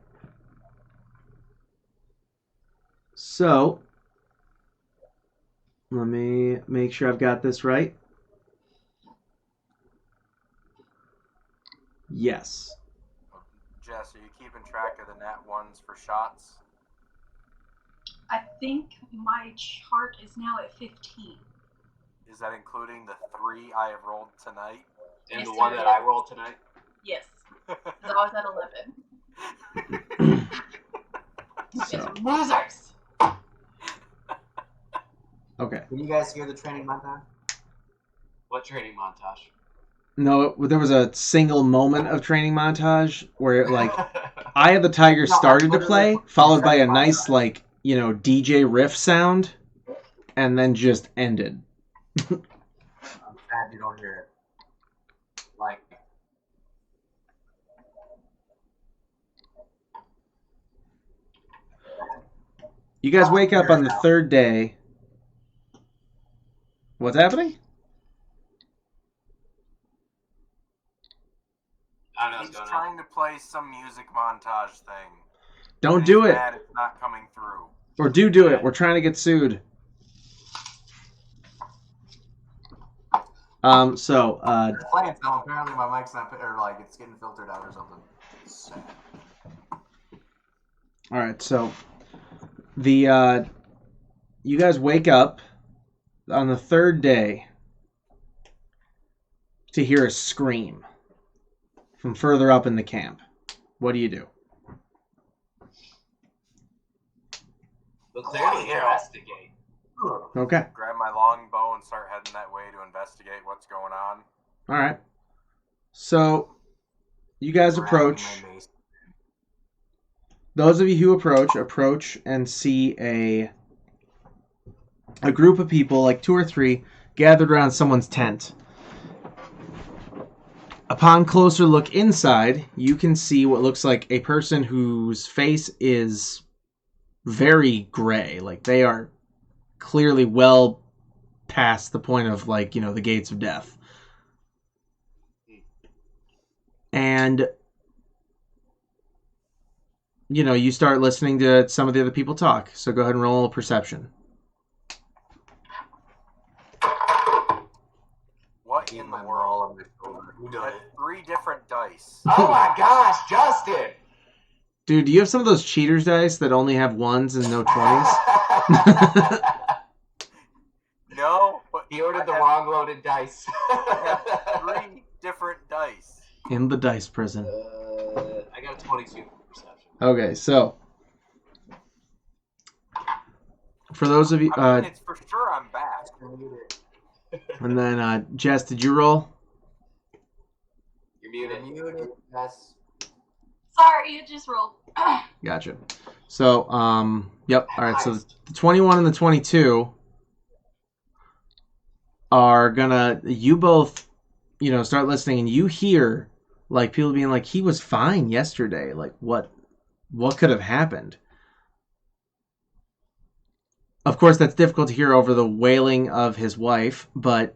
So let me make sure I've got this right. Yes. Jess, are you keeping track of the nat 1s for shots? I think my chart is now at 15. Is that including the 3 I have rolled tonight? And Yes, the one sir, that it I is. rolled tonight? Yes. I was at 11. So It's losers. okay. Can you guys hear the training montage? What training montage? No, there was a single moment of training montage where like Eye of the Tiger started to play, followed by a nice like, DJ riff sound, and then just ended. I'm sad you don't hear it. Like, You guys wake up on the 3rd day. What's happening? I don't know what's He's going on. trying to play some music montage thing. Don't And do he's it. mad it's not coming through. Or do it. We're trying to get sued. So, it's playing, so apparently my mic's not, or like it's getting filtered out or something. Sad. all right, so you guys wake up on the 3rd day to hear a scream from further up in the camp. What do you do? We'll clearly investigate. Okay. Grab my longbow and start heading that way to investigate what's going on. All right. So you guys approach. Those of you who approach and see a group of people, like 2 or 3, gathered around someone's tent. Upon closer look inside, you can see what looks like a person whose face is very gray. Like they are clearly well past the point of the gates of death. And you start listening to some of the other people talk. So go ahead and roll a perception. What in the world? That's 3 different dice. Oh my gosh, Justin! Dude, do you have some of those cheaters dice that only have 1s and no 20s? No, but He ordered the I have- wrong loaded dice. I have 3 different dice. In the dice prison. I got a 22 for perception. Okay, so for those of you, I mean, it's for sure I'm back. and then Jess, did you roll? You're muted. Muted. Yes. Sorry, it just rolled. Gotcha. So, yep. All right. So the 21 and the 22 are gonna. You both, start listening, and you hear like people being like, "He was fine yesterday. Like, what could have happened?" Of course, that's difficult to hear over the wailing of his wife, but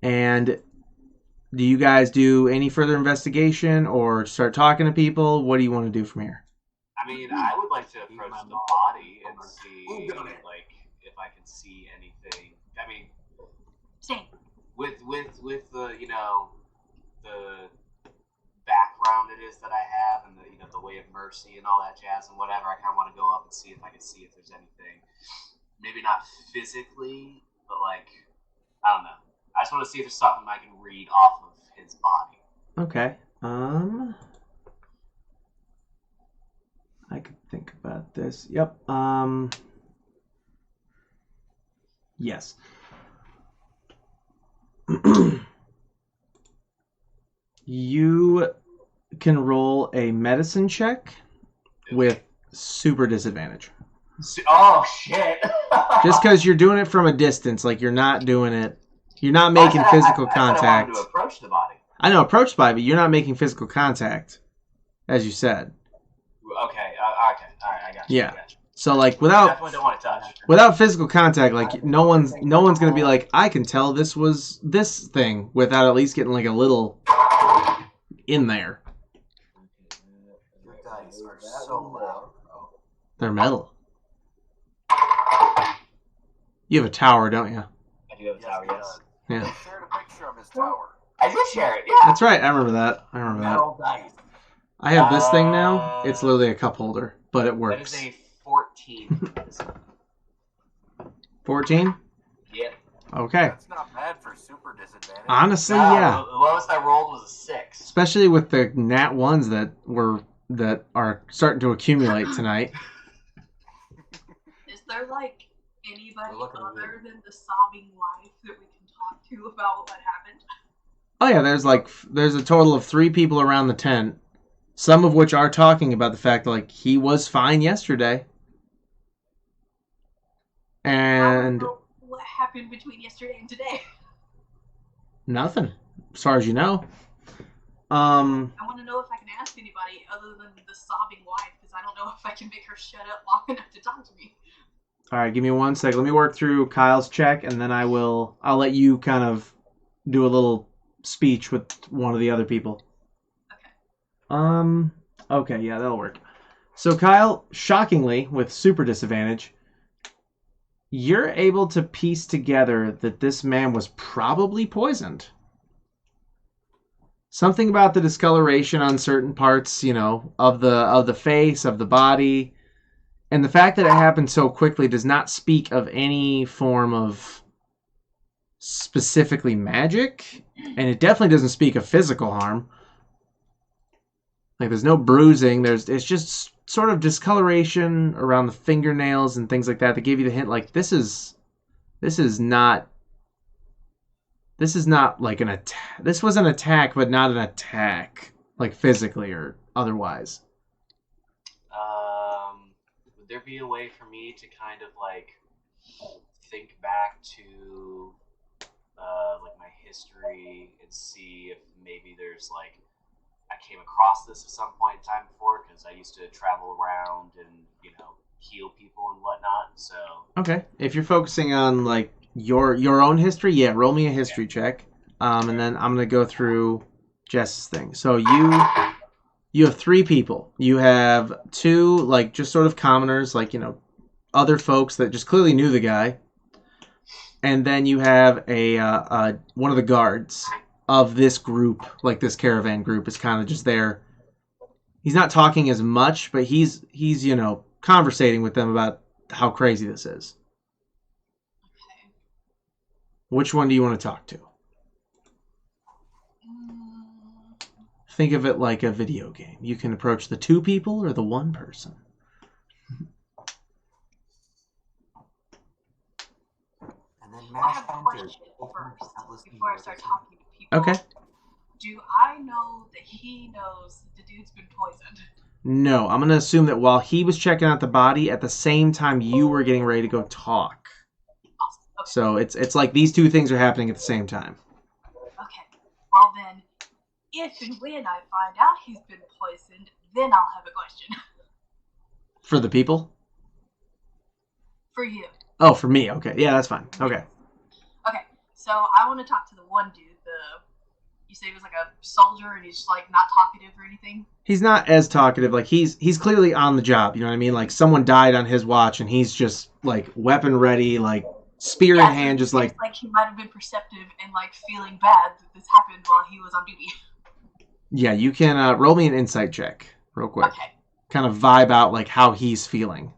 And do you guys do any further investigation or start talking to people? What do you want to do from here? I mean, I would like to approach the body and see, like, if I can see anything. I mean, Same. with the the background it is that I have, and the way of mercy and all that jazz and whatever, I kind of want to go up and see if I can see if there's anything. Maybe not physically, but like, I don't know. I just want to see if there's something I can read off of his body. Okay. I could think about this. Yep. Yes. You can roll a medicine check with super disadvantage. Oh shit! Just because you're doing it from a distance, like you're not doing it. You're not making physical contact. I wanted to approach the body. I know, approach by, but you're not making physical contact, as you said. Okay, all right, I got you. Yeah. I got you. So like Definitely don't want to touch. without physical contact, like no one's gonna be like, I can tell this was this thing without at least getting like a little in there. Your dice are so loud, bro. They're metal. You have a tower, don't you? I do have a tower, yes. Yeah. He shared a picture of his tower. I did share it, yeah. That's right. I remember that. Metal dice. I have this thing now. It's literally a cup holder, but it That works. is a 14. 14? Yeah. Okay. That's not bad for super disadvantage. Honestly, Nah, yeah. The lowest I rolled was a 6. Especially with the nat ones that are starting to accumulate tonight. Is there like anybody We're looking at other than the sobbing wife that we can talk to about what happened? Oh yeah, there's a total of 3 people around the tent, some of which are talking about the fact that like he was fine yesterday. I And don't know what happened between yesterday and today. nothing, as far as you know. I want to know if I can ask anybody other than the sobbing wife, because I don't know if I can make her shut up long enough to talk to me. All right, give me 1 sec. Let me work through Kyle's check, and then I'll let you kind of do a little speech with one of the other people. Okay. Okay, yeah, that'll work. So Kyle, shockingly, with super disadvantage, you're able to piece together that this man was probably poisoned. Something about the discoloration on certain parts, of the face, of the body, and the fact that it happened so quickly does not speak of any form of specifically magic, and it definitely doesn't speak of physical harm. Like there's no bruising, it's just sort of discoloration around the fingernails and things like that that give you the hint like this is not like an attack. This was an attack, but not an attack, like physically or otherwise. Would there be a way for me to kind of like think back to like my history and see if maybe there's like I came across this at some point in time before, because I used to travel around and heal people and whatnot. So Okay, if you're focusing on like your own history, yeah, roll me a history check, and then I'm gonna go through Jess's thing. So you have 3 people. You have 2 like just sort of commoners, like other folks that just clearly knew the guy, and then you have a one of the guards of this group, like this caravan group, is kind of just there. He's not talking as much, but he's conversating with them about how crazy this is. Okay. Which one do you want to talk to? Think of it like a video game. You can approach the 2 people or the 1 person. And then I mash have a enter. question first before I start talking to people. Okay. do I know that he knows that the dude's been poisoned? No, I'm going to assume that while he was checking out the body, at the same time you were getting ready to go talk. Awesome. Okay. So it's like these two things are happening at the same time. Okay. Well then, if and when I find out he's been poisoned, then I'll have a question. For the people? For you. Oh, for me. Okay. Yeah, that's fine. Okay. Okay. So I want to talk to the one dude. You say he was like a soldier and he's just like not talkative or anything? He's not as talkative. Like he's clearly on the job, you know what I mean? Like someone died on his watch and he's just like weapon ready, like spear in hand, just like he might have been perceptive and like feeling bad that this happened while he was on duty. Yeah, you can roll me an insight check real quick. Okay. Kind of vibe out like how he's feeling.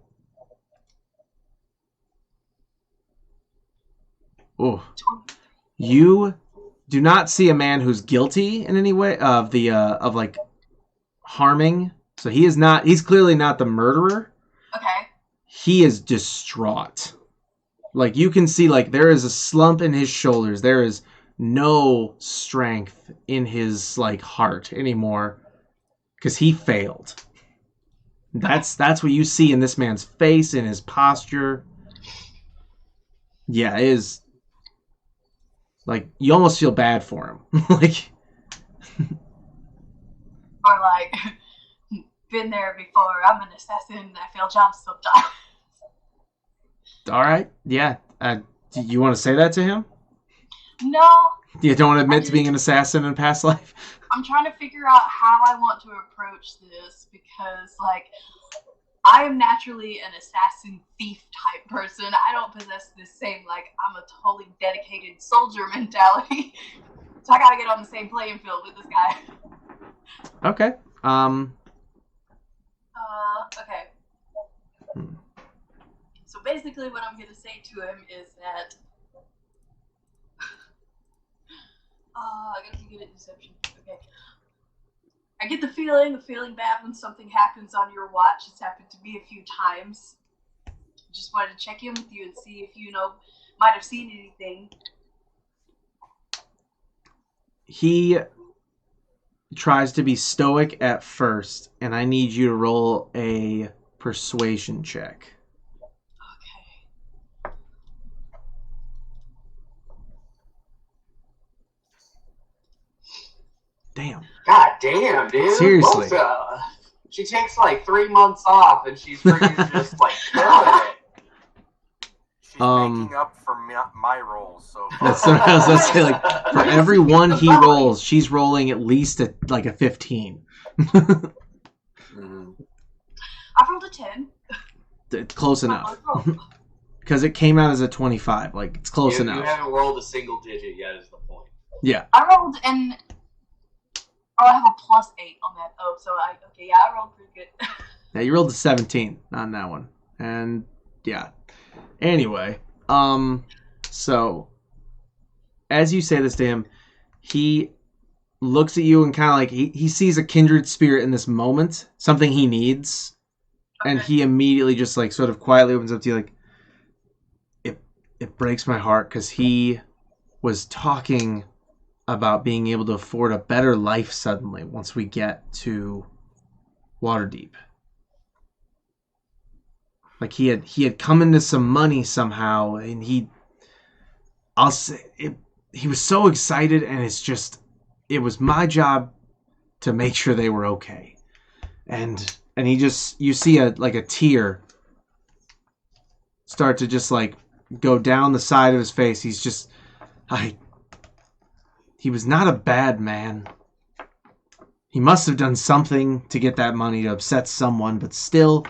Oh. You do not see a man who's guilty in any way of the of like harming. So he's clearly not the murderer. Okay. He is distraught. Like you can see like there is a slump in his shoulders. There is no strength in his like heart anymore because he failed. That's what you see in this man's face, in his posture. Yeah, it is. Like, you almost feel bad for him. Like... Or like, been there before, I'm an assassin and I fail jobs sometimes. Alright, yeah. Do you want to say that to him? No. You don't want to admit to being an assassin in a past life? I'm trying to figure out how I want to approach this because, like, I am naturally an assassin thief type person. I don't possess this same, like, I'm a totally dedicated soldier mentality. So I gotta get on the same playing field with this guy. Okay. Okay. So basically what I'm gonna say to him is that I gotta be good at deception. Okay. I get the feeling of feeling bad when something happens on your watch. It's happened to me a few times. Just wanted to check in with you and see if you might have seen anything. He tries to be stoic at first, and I need you to roll a persuasion check. Okay. Damn. God damn, dude. Seriously. She takes like 3 months off and she's freaking just like killing it. She's making up for my rolls. So That's what I was going to say. Like, for every one he rolls, she's rolling at least a 15. Mm-hmm. I rolled a 10. It's close enough. Because it came out as a 25. Like, it's close enough. You haven't rolled a single digit yet is the point. Yeah. I rolled an... Oh, I have a +8 on that. Oh, so I rolled pretty good. Yeah, you rolled a 17 on that one. And, yeah. Anyway, so, as you say this to him, he looks at you and kind of like, he sees a kindred spirit in this moment, something he needs, and he immediately just like sort of quietly opens up to you like, it breaks my heart because he was talking about being able to afford a better life suddenly once we get to Waterdeep. Like he had come into some money somehow, and he was so excited, and it was my job to make sure they were okay. And he just, you see a tear start to just like go down the side of his face. He's just, he was not a bad man. He must have done something to get that money to upset someone, but still,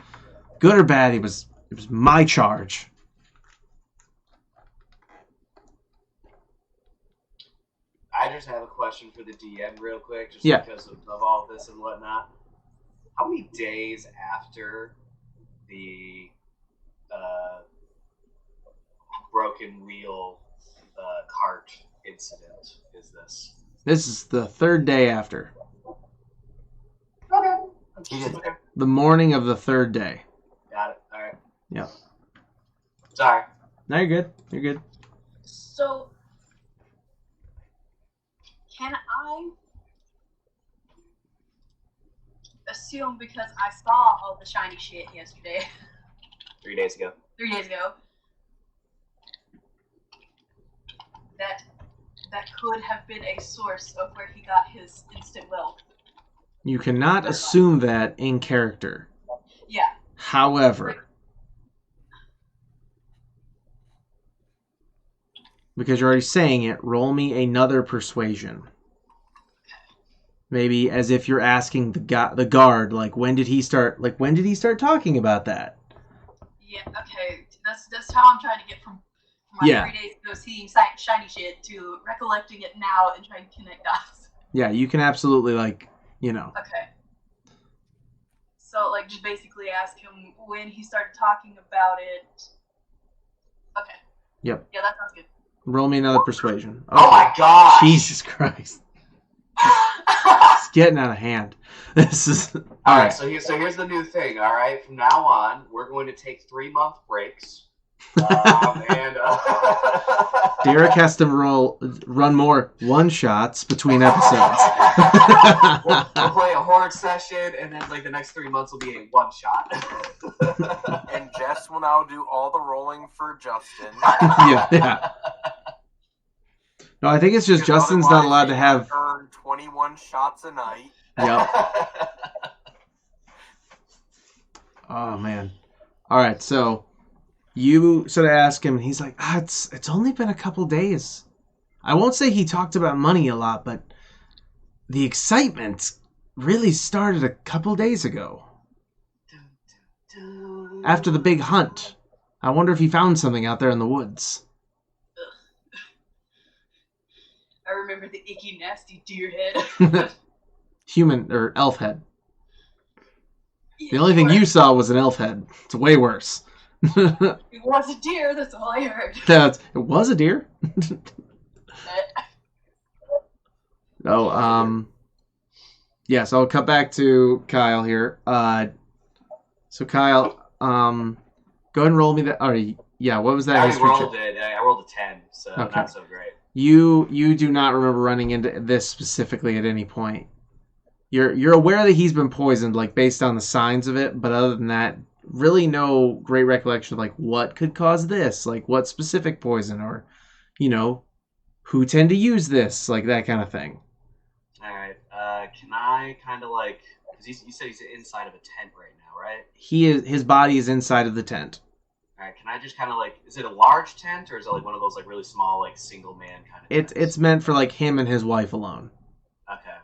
good or bad, it was my charge. I just have a question for the DM real quick, just Yeah. because of all this and whatnot. How many days after the broken wheel cart incident is this? This is the third day after. Okay. The morning of the third day. Got it. All right. Yeah. Sorry. No, you're good. You're good. So, can I assume because I saw all the shiny shit yesterday, 3 days ago. 3 days ago, that could have been a source of where he got his instant wealth. You cannot assume that in character. Yeah. However, because you're already saying it, roll me another persuasion. Maybe as if you're asking the guard, like when did he start talking about that? Yeah. Okay. That's how I'm trying to get from my Yeah. 3 days ago seeing shiny shit to recollecting it now and trying to connect dots. Yeah, you can absolutely you know. Okay. So like just basically ask him when he started talking about it. Okay. Yep. Yeah, that sounds good. Roll me another persuasion. Oh my god! Jesus Christ. It's getting out of hand. This is All right, so here's the new thing. All right, from now on, we're going to take 3-month breaks. And Derek has to run more one-shots between episodes. we'll play a Hoard session, and then like the next 3 months will be a one-shot. And Jess will now do all the rolling for Justin. Yeah. No, I think it's just Because Justin's not allowed to otherwise have. he earn 21 shots a night. Yep. Oh man. All right, so you sort of ask him, and he's like, it's only been a couple days. I won't say he talked about money a lot, but the excitement really started a couple days ago. After the big hunt. I wonder if he found something out there in the woods. I remember the icky, nasty deer head. Human or elf head. Yeah, The only thing you saw was an elf head. It's way worse. It was a deer, that's all I heard. It was a deer. Yes, I'll cut back to Kyle here. So Kyle, go ahead and roll me that. Or yeah, what was that? I history rolled check? it. I rolled a 10, so Okay. not so great. You do not remember running into this specifically at any point. You're aware that he's been poisoned, like based on the signs of it, but other than that, really no great recollection of like what could cause this, like what specific poison, or who tend to use this, like that kind of thing. All right. Can I kind of like, because you said he's inside of a tent right now, right? His body is inside of the tent. All right. Can I just kind of like, is it a large tent or is it like one of those like really small like single man kind of? It's meant for like him and his wife alone. Okay.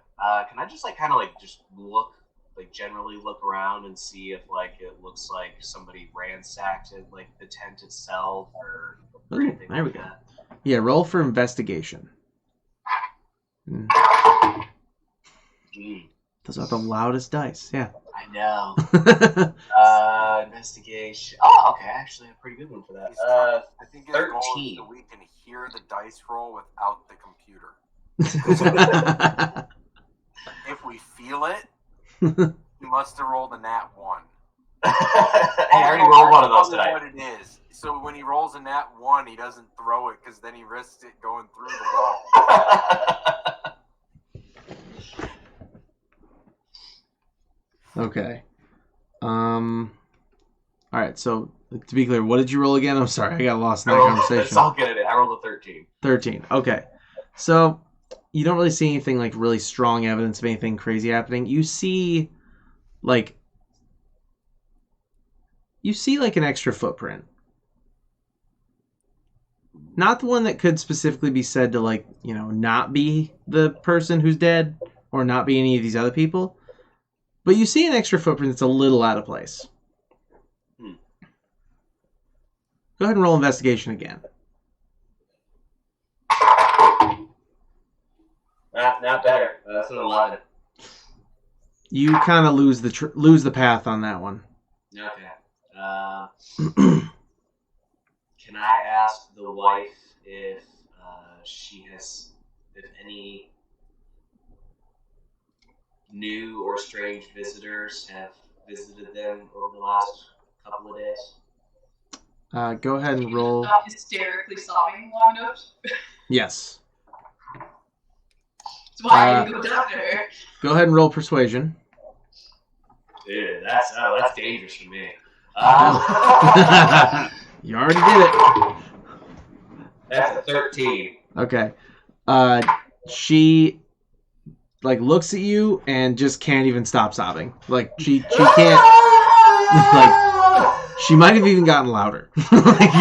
Can I just like kind of like just look, like generally look around and see if like it looks like somebody ransacked it, like the tent itself or anything There we like go. that? Yeah, roll for investigation. Those are the loudest dice. Yeah. I know. Investigation. Oh, okay. Actually, a pretty good one for that. I think his goal is 13. so we can hear the dice roll without the computer. If we feel it, he must have rolled a nat 1. Hey, I already rolled one of those Tell me today. what it is. So when he rolls a nat 1, he doesn't throw it because then he risks it going through the wall. Okay. All right. So to be clear, what did you roll again? I'm sorry, I got lost in that It's conversation. all good. I rolled a 13. 13. Okay. So you don't really see anything like really strong evidence of anything crazy happening. You see like an extra footprint. Not the one that could specifically be said to like, not be the person who's dead or not be any of these other people. But you see an extra footprint that's a little out of place. Go ahead and roll investigation again. Not better. That's an 11. You kind of lose the path on that one. Okay. Can I ask the wife if if any new or strange visitors have visited them over the last couple of days? Go ahead and roll. Stop hysterically sobbing long enough. Yes. That's why I didn't go talk to her. Go ahead and roll persuasion. Dude, that's dangerous for me. You already did it. That's a 13. Okay. She like looks at you and just can't even stop sobbing. Like she can't. Like she might have even gotten louder. Like,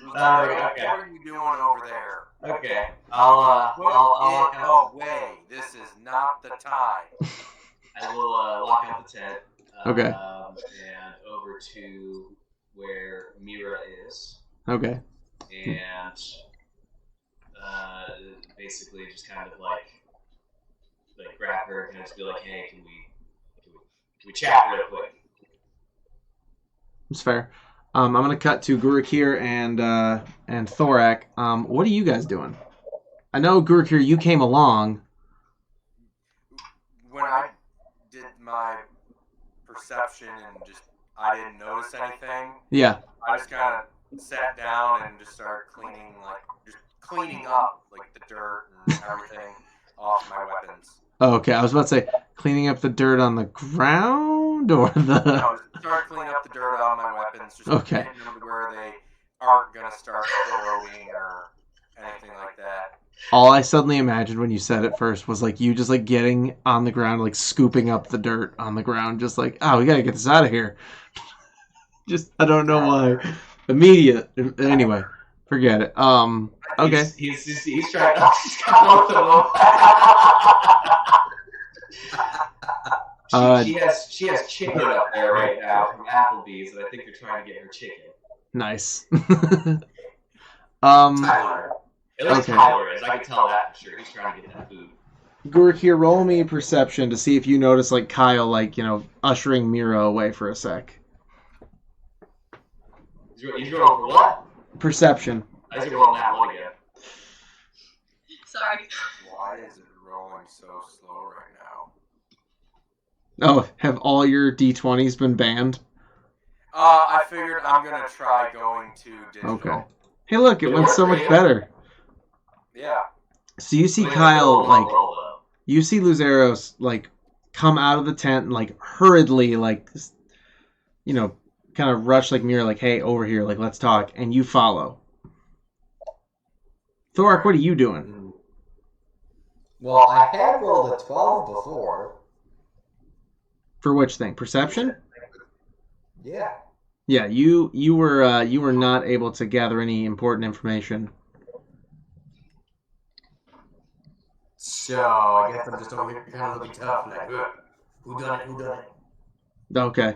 What are you doing over there? Okay. I'll Away. This is not the time. I will walk out the tent. Okay. And over to where Mira is. Okay. And basically just kind of like grab her and just be like, hey, can we chat real quick? It's fair. I'm gonna cut to Gurukir and Thorak. What are you guys doing? I know Gurukir, you came along. When I did my perception and I didn't notice anything. Yeah. I just kind of sat down and just started cleaning up like the dirt and everything off my weapons. Oh, okay, I was about to say cleaning up the dirt on the ground or the. No, start cleaning up the dirt on my weapons, just Okay. getting them to where they aren't gonna start corroding or anything like that. All I suddenly imagined when you said it first was like you just like getting on the ground, like scooping up the dirt on the ground, just like, oh, we gotta get this out of here. Just I don't know why. Immediate. Anyway, forget it. Okay. He's trying to come up with she has chicken up there right now from Applebee's, and I think they're trying to get her chicken. Nice. Tyler. At least Okay. Tyler is. I can tell that for sure. He's trying to get that food. Gurukir, roll me a perception to see if you notice like Kyle, like, ushering Mira away for a sec. He's rolling for what? Perception. I think rolling that one again. Sorry. Why is it rolling so slow right now? Oh, have all your D20s been banned? I figured I'm gonna try going to digital. Okay. Hey, look, it went so much better. Yeah. So you see Kyle, like, you see Luzeros, like, come out of the tent and, like, hurriedly, like, kind of rush, like, Mira, like, hey, over here, like, let's talk, and you follow. Thorak, what are you doing? Well, I had rolled a 12 before. For which thing? Perception? Yeah. Yeah, you were not able to gather any important information. So I guess I'm just over here kind of looking tough, like, who done it? Who done it? Okay.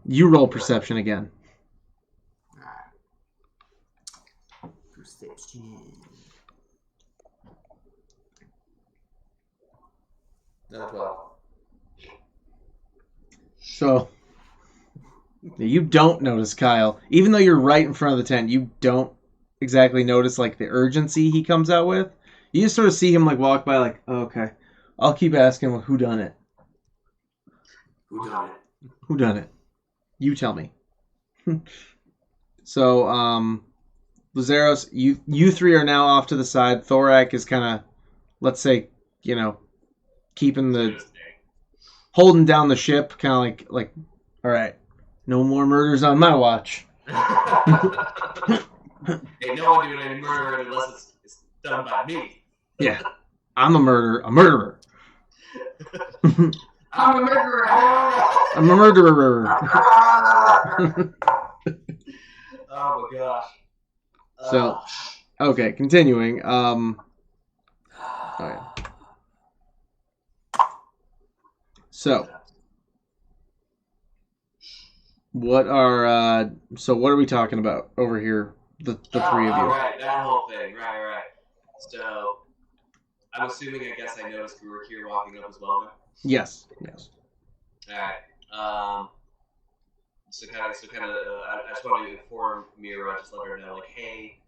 You roll perception again. Alright. Perception. No 12. So, you don't notice Kyle. Even though you're right in front of the tent, you don't exactly notice, like, the urgency he comes out with. You just sort of see him, like, walk by, like, oh, okay. I'll keep asking him, who done it? Who done it? Who done it? You tell me. So, Luzeros, you three are now off to the side. Thorak is kind of, let's say, holding down the ship, kind of like, all right, no more murders on my watch. Ain't no one doing any murder unless it's done by me. Yeah, I'm a murderer. I'm a murderer. I'm a murderer. Oh my gosh. So, okay, continuing. Okay. So, what are we talking about over here? The three of you. All right, that whole thing. Right. So, I'm assuming, I guess I noticed Guruk here walking up as well now? Yes. Alright. So kind of, I just want to inform Mira, just let her know, like, hey,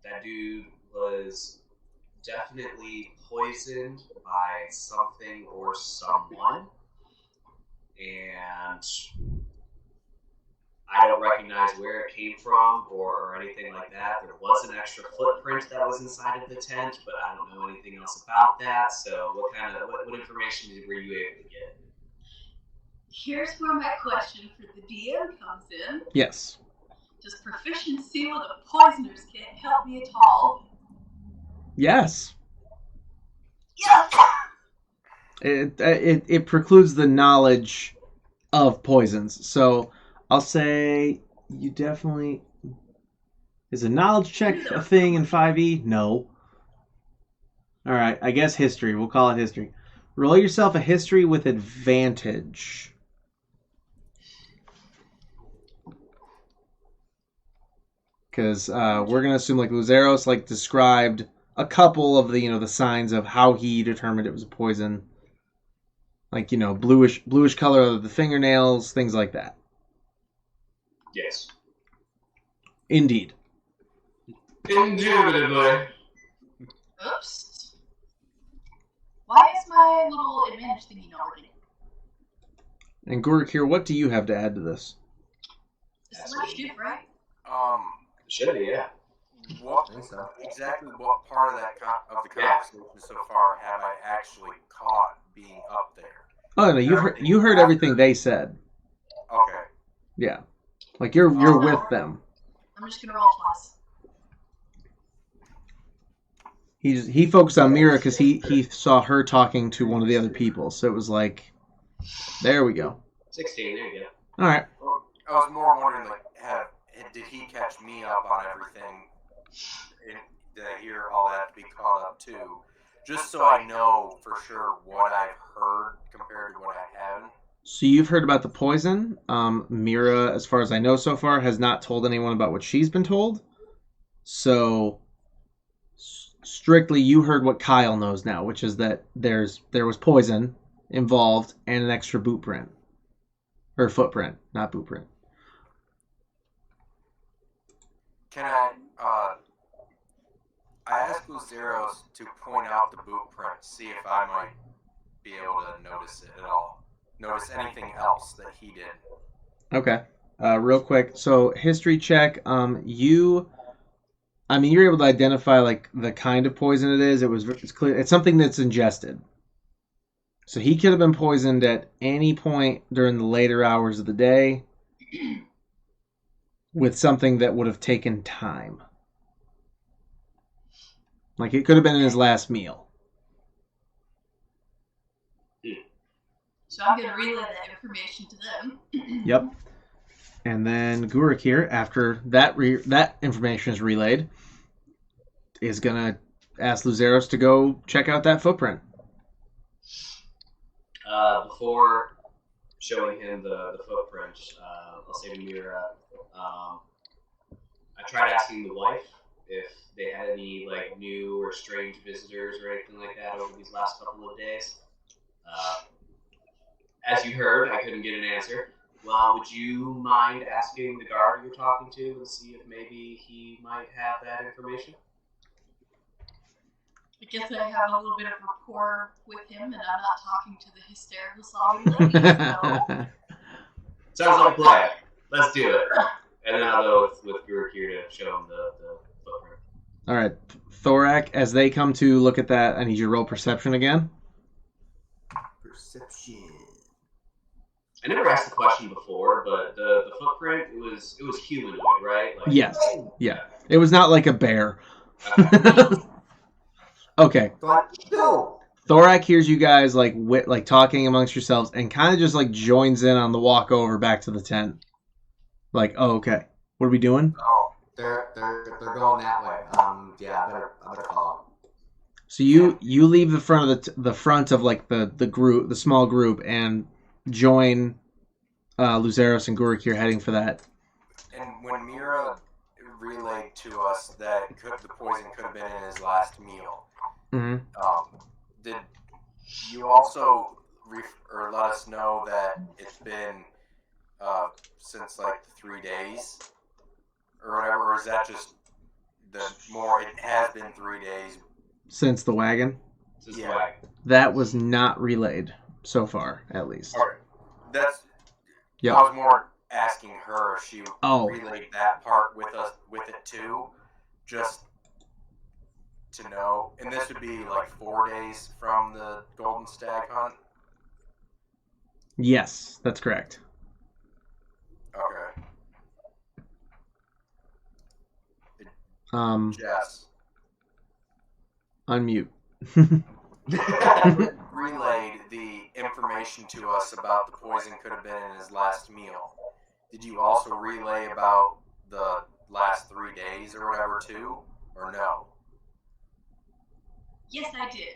that dude was definitely poisoned by something or someone, and I don't recognize where it came from or anything like that. There was an extra footprint that was inside of the tent, but I don't know anything else about that. So what information were you able to get? Here's where my question for the DM comes in. Yes. Does proficiency with a poisoner's kit help me at all? Yes. Yes! It precludes the knowledge of poisons. So I'll say you definitely... Is a knowledge check a thing in 5e? No. Alright, I guess history. We'll call it history. Roll yourself a history with advantage. Because we're going to assume like Luzeros like described a couple of the the signs of how he determined it was a poison. Like, bluish color of the fingernails, things like that. Yes. Indeed. Indubitably. Oops. Why is my little advantage thingy not working? And Gurukir, what do you have to add to this? It's like shift, right? Should be, yeah. Exactly what part of of the conversation so far have I actually caught being up there? Oh no, you heard everything they said. Okay. Yeah, like you're with them. I'm just gonna roll twice. He focused on Mira because he saw her talking to one of the other people, so it was like, there we go. 16, there you go. All right. I was more wondering, like, did he catch me up on everything? Did I hear all that to be caught up to? Just so I know for sure what I've heard compared to what I haven't. So you've heard about the poison. Mira, as far as I know so far, has not told anyone about what she's been told. So strictly, you heard what Kyle knows now, which is that there was poison involved and an extra boot print. Or footprint, not boot print. Can I asked Luzeros to point out the boot print, see if I might be able to notice it at all. Notice anything else that he did. Okay. Real quick. So history check. You're able to identify like the kind of poison it is. It's clear. It's something that's ingested. So he could have been poisoned at any point during the later hours of the day with something that would have taken time. Like it could have been in his last meal. So I'm gonna relay that information to them. Yep. And then Gurik here, after that information is relayed, is gonna ask Luzeros to go check out that footprint. Before showing him the footprint, I'll say to Mira, I tried asking the wife if they had any like new or strange visitors or anything like that over these last couple of days. As you heard, I couldn't get an answer. Well, would you mind asking the guard you're talking to and see if maybe he might have that information? I guess I have a little bit of rapport with him, and I'm not talking to the hysterical sobbing lady. So. Sounds like a plan. Let's do it. And then I'll go with Gurik here to show him the footprint. All right, Thorak, as they come to look at that, I need you to roll perception again. Perception. I never asked the question before, but the footprint, it was humanoid, right? Like, Yes. Yeah. It was not like a bear. Okay. Thorak hears you guys like talking amongst yourselves and kind of just like joins in on the walk over back to the tent. Like, oh, okay. What are we doing? Oh, they're going that way. Yeah, I better follow. So you leave the front of the front of like the group, the small group, and join Luzeros and Gurik here heading for that. And when Mira relayed to us that the poison could have been in his last meal, did you also let us know that it's been since like 3 days or whatever, or is that just it has been 3 days since the wagon? Yeah. That was not relayed so far, at least. All right. That's. Yep. I was more asking her if she Oh. relayed that part with it too, just to know. And this would be like 4 days from the golden stag hunt. Yes, that's correct. Okay. Jess. Unmute. Relayed the information to us about the poison could have been in his last meal. Did you also relay about the last 3 days or whatever too, or no? Yes, I did.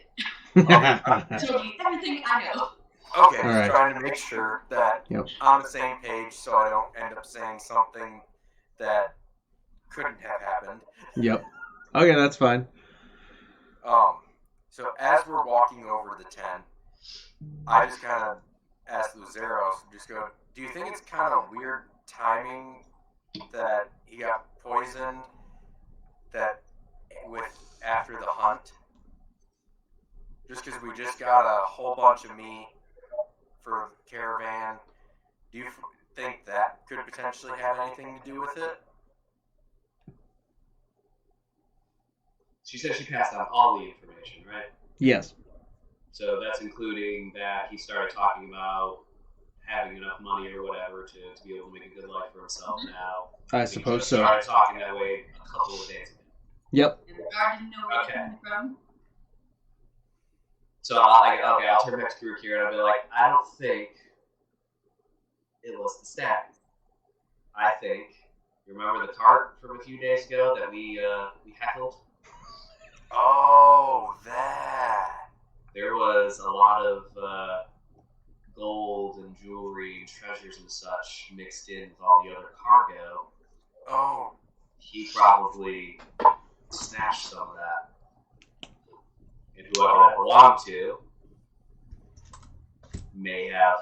Told you everything I know. Okay, All just right. trying to make sure that Yep. I'm on the same page so I don't end up saying something that couldn't have happened. Yep. Okay, that's fine. So as we're walking over to the tent, I just kind of asked Luzeros, just go, do you think it's kind of weird timing that he got poisoned after the hunt? Just because we just got a whole bunch of meat for the caravan. Do you think that could potentially have anything to do with it? She said she passed on all the information, right? Yes. So that's including that he started talking about having enough money or whatever to be able to make a good life for himself now. I He suppose just so. started talking that way a couple of days ago. Yep. And the guard didn't know where Okay. it came from. So I'll turn back to Grook here and I'll be like, I don't think it was the stag. I think you remember the cart from a few days ago that we heckled? Oh, that. There was a lot of gold and jewelry and treasures and such mixed in with all the other cargo. Oh, He probably snatched some of that. And whoever that belonged to may have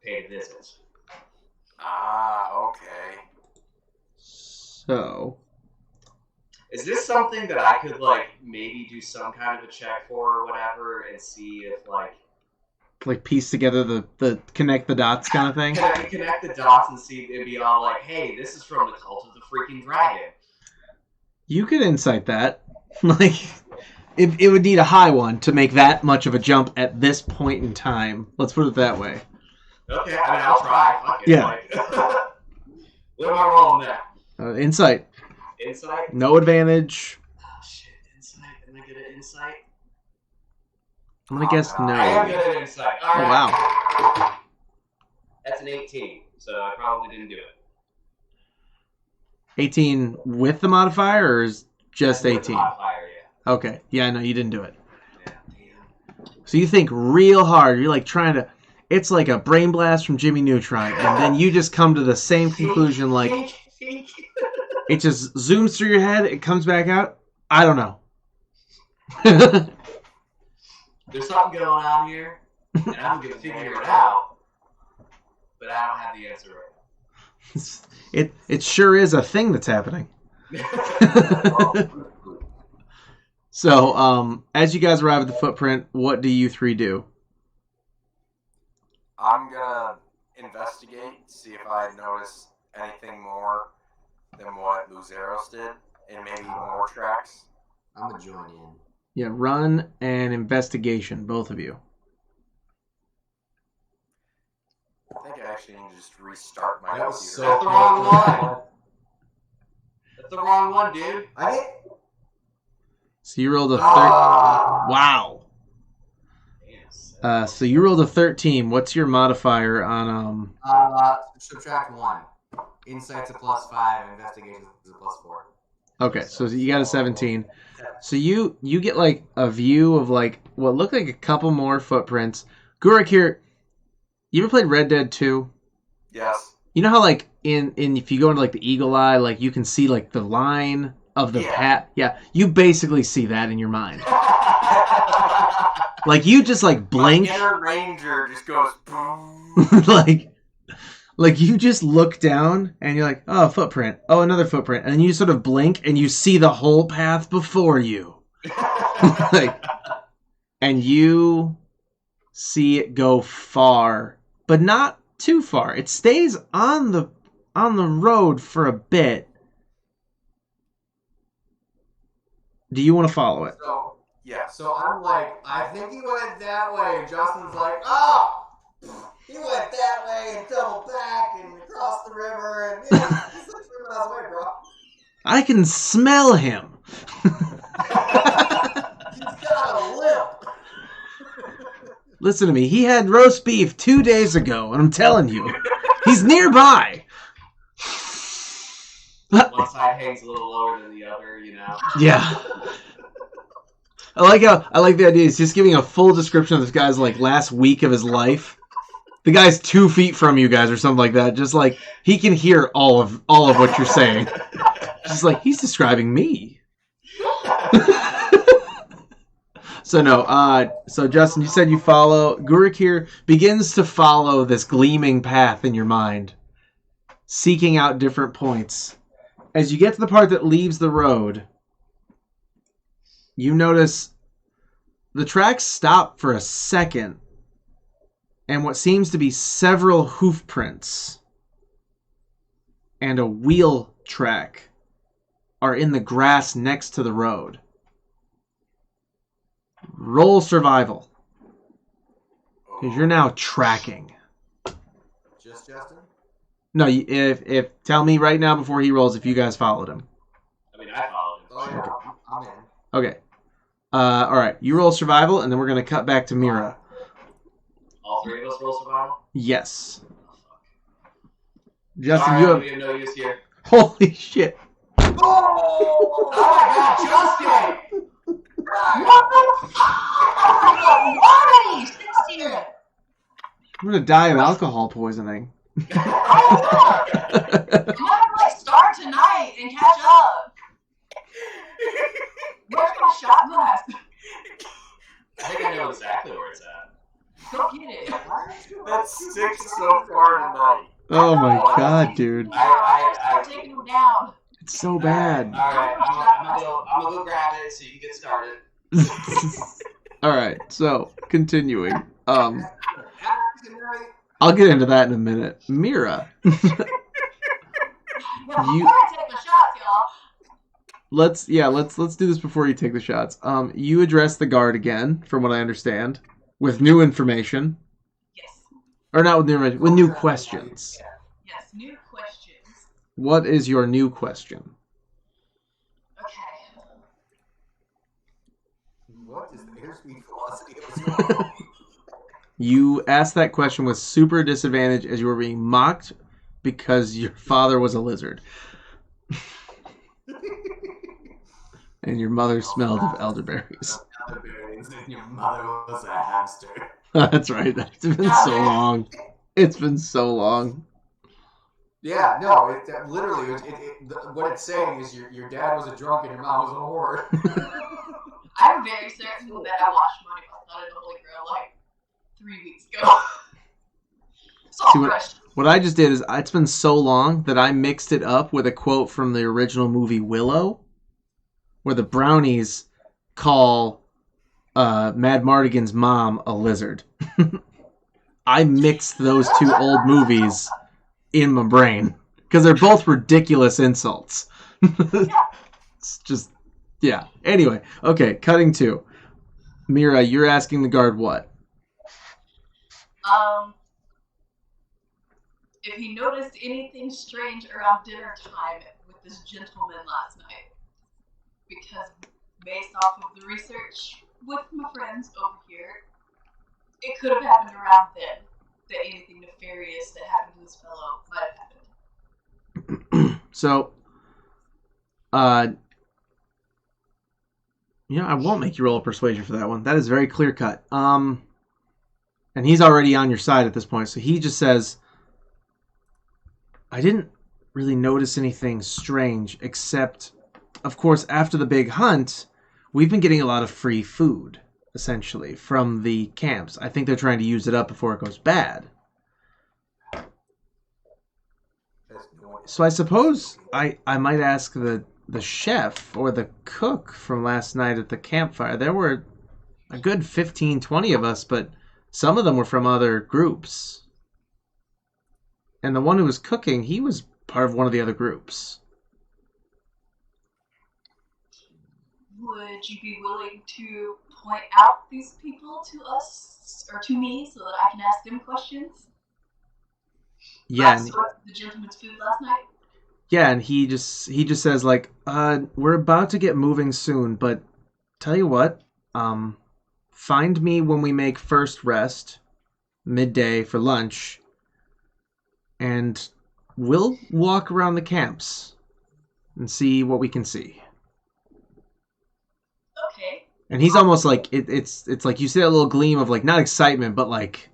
paid a visit. okay. So, Is this something that I could, like, maybe do some kind of a check for or whatever and see if, like piece together the connect the dots kind of thing? can I connect the dots and see and be all like, hey, this is from the Cult of the Freaking Dragon? You could insight that. Like, it would need a high one to make that much of a jump at this point in time. Let's put it that way. Okay, I mean, I'll try. Fuck it. Yeah. Like, what am I rolling now? Insight. Insight? No advantage. Oh, shit. Insight? Am I good at insight? I'm gonna guess no. I am good at insight. All Oh, right. wow. That's an 18, so I probably didn't do it. 18 with the modifier, or is just With the 18? modifier, yeah. Okay. Yeah, no, you didn't do it. Yeah, damn. So you think real hard. You're like trying to... It's like a brain blast from Jimmy Neutron, and then you just come to the same conclusion, like, Think. it just zooms through your head, it comes back out. I don't know. There's something going on here, and I'm going to figure it out, but I don't have the answer right It sure is a thing that's happening. now. So, as you guys arrive at the footprint, what do you three do? I'm gonna investigate, see if I notice anything more than what Luzeros did, and maybe more tracks. I'm gonna join in. Yeah, run and investigation, both of you. I think I actually need to just restart my That was computer. so That's the wrong one. That's the wrong one, dude. I did. So you rolled a Ah. Wow. Yes. So you rolled a 13. What's your modifier on Subtract 1. Insight's a +5. Investigation is a +4. Okay, so you got a 17. So you get like a view of like what looked like a couple more footprints. Gurik here, you ever played Red Dead 2? Yes. You know how like in if you go into like the Eagle Eye, like you can see like the line of the Yeah. path. Yeah, you basically see that in your mind. Like you just like blink. My inner ranger just goes boom. like you just look down and you're like, oh, a footprint. Oh, another footprint. And you sort of blink and you see the whole path before you. Like, and you see it go far, but not too far. It stays on the road for a bit. Do you want to follow it? So, Yeah. so I'm like, I think he went that way. And Justin's like, oh, he went that way and doubled back and across the river. And yeah, he's like 3 miles away, bro. I can smell him. He's got a limp. Listen to me. He had roast beef 2 days ago, and I'm telling you, he's nearby. One side hangs a little lower than the other, you know. Yeah. I like the idea. He's just giving a full description of this guy's like last week of his life. The guy's 2 feet from you guys or something like that. Just like he can hear all of what you're saying. Just like he's describing me. So Justin, you said you follow. Gurik here begins to follow this gleaming path in your mind, seeking out different points. As you get to the part that leaves the road, you notice the tracks stop for a second, and what seems to be several hoof prints and a wheel track are in the grass next to the road. Roll survival, because you're now tracking. Just Justin? No, if tell me right now before he rolls if you guys followed him. I mean, I followed him. Oh, yeah, I'm in. Okay. All right. You roll survival, and then we're gonna cut back to Mira. All 3 of us roll survival? Yes. Oh, fuck. Justin, Alright, you have. we have no use here. Holy shit! Oh my god, Justin! Why? 16. I'm gonna die of alcohol poisoning. I'm gonna like start tonight and catch up. Where's my shot glass? I think I know exactly where it's at. Go get it. That's 6 so far tonight. Oh my god, dude! Start taking them down. It's so bad. Alright, I'm gonna go grab it so you can get started. All right. So continuing. I'll get into that in a minute. Mira. Well, before I take the shots, y'all. Let's do this before you take the shots. You address the guard again, from what I understand, with new information. Yes. Or not with new information, with new questions. Yes, new questions. What is your new question? Okay. What is the airspeed velocity of this wall? You asked that question with super disadvantage as you were being mocked because your father was a lizard. And your mother smelled of elderberries. Elderberries, and your mother was a hamster. That's right. It's been so long. It's been so long. Yeah, no, literally, what it's saying is your dad was a drunk and your mom was a whore. I'm very certain that I watched Money Python and the Holy Grail like 3 weeks ago. It's all See, fresh. what I just did is, it's been so long that I mixed it up with a quote from the original movie Willow, where the brownies call Mad Mardigan's mom a lizard. I mixed those 2 old movies in my brain because they're both ridiculous insults. It's just, yeah. Anyway, okay, cutting to Mira. You're asking the guard what? If he noticed anything strange around dinner time with this gentleman last night. Because based off of the research with my friends over here, it could have happened around then. That anything nefarious that happened to this fellow might have happened. So, I won't make you roll a persuasion for that one. That is very clear cut. And he's already on your side at this point, so he just says, I didn't really notice anything strange, except, of course, after the big hunt, we've been getting a lot of free food, essentially, from the camps. I think they're trying to use it up before it goes bad. So I suppose I might ask the chef or the cook from last night at the campfire. There were a good 15, 20 of us, but some of them were from other groups. and the one who was cooking, he was part of one of the other groups. Would you be willing to point out these people to us or to me so that I can ask them questions? Yeah, So the gentleman's food last night. yeah, and he just says like, we're about to get moving soon, but tell you what, find me when we make first rest, midday for lunch, and we'll walk around the camps and see what we can see. Okay. And he's almost like it's like you see that little gleam of like not excitement, but like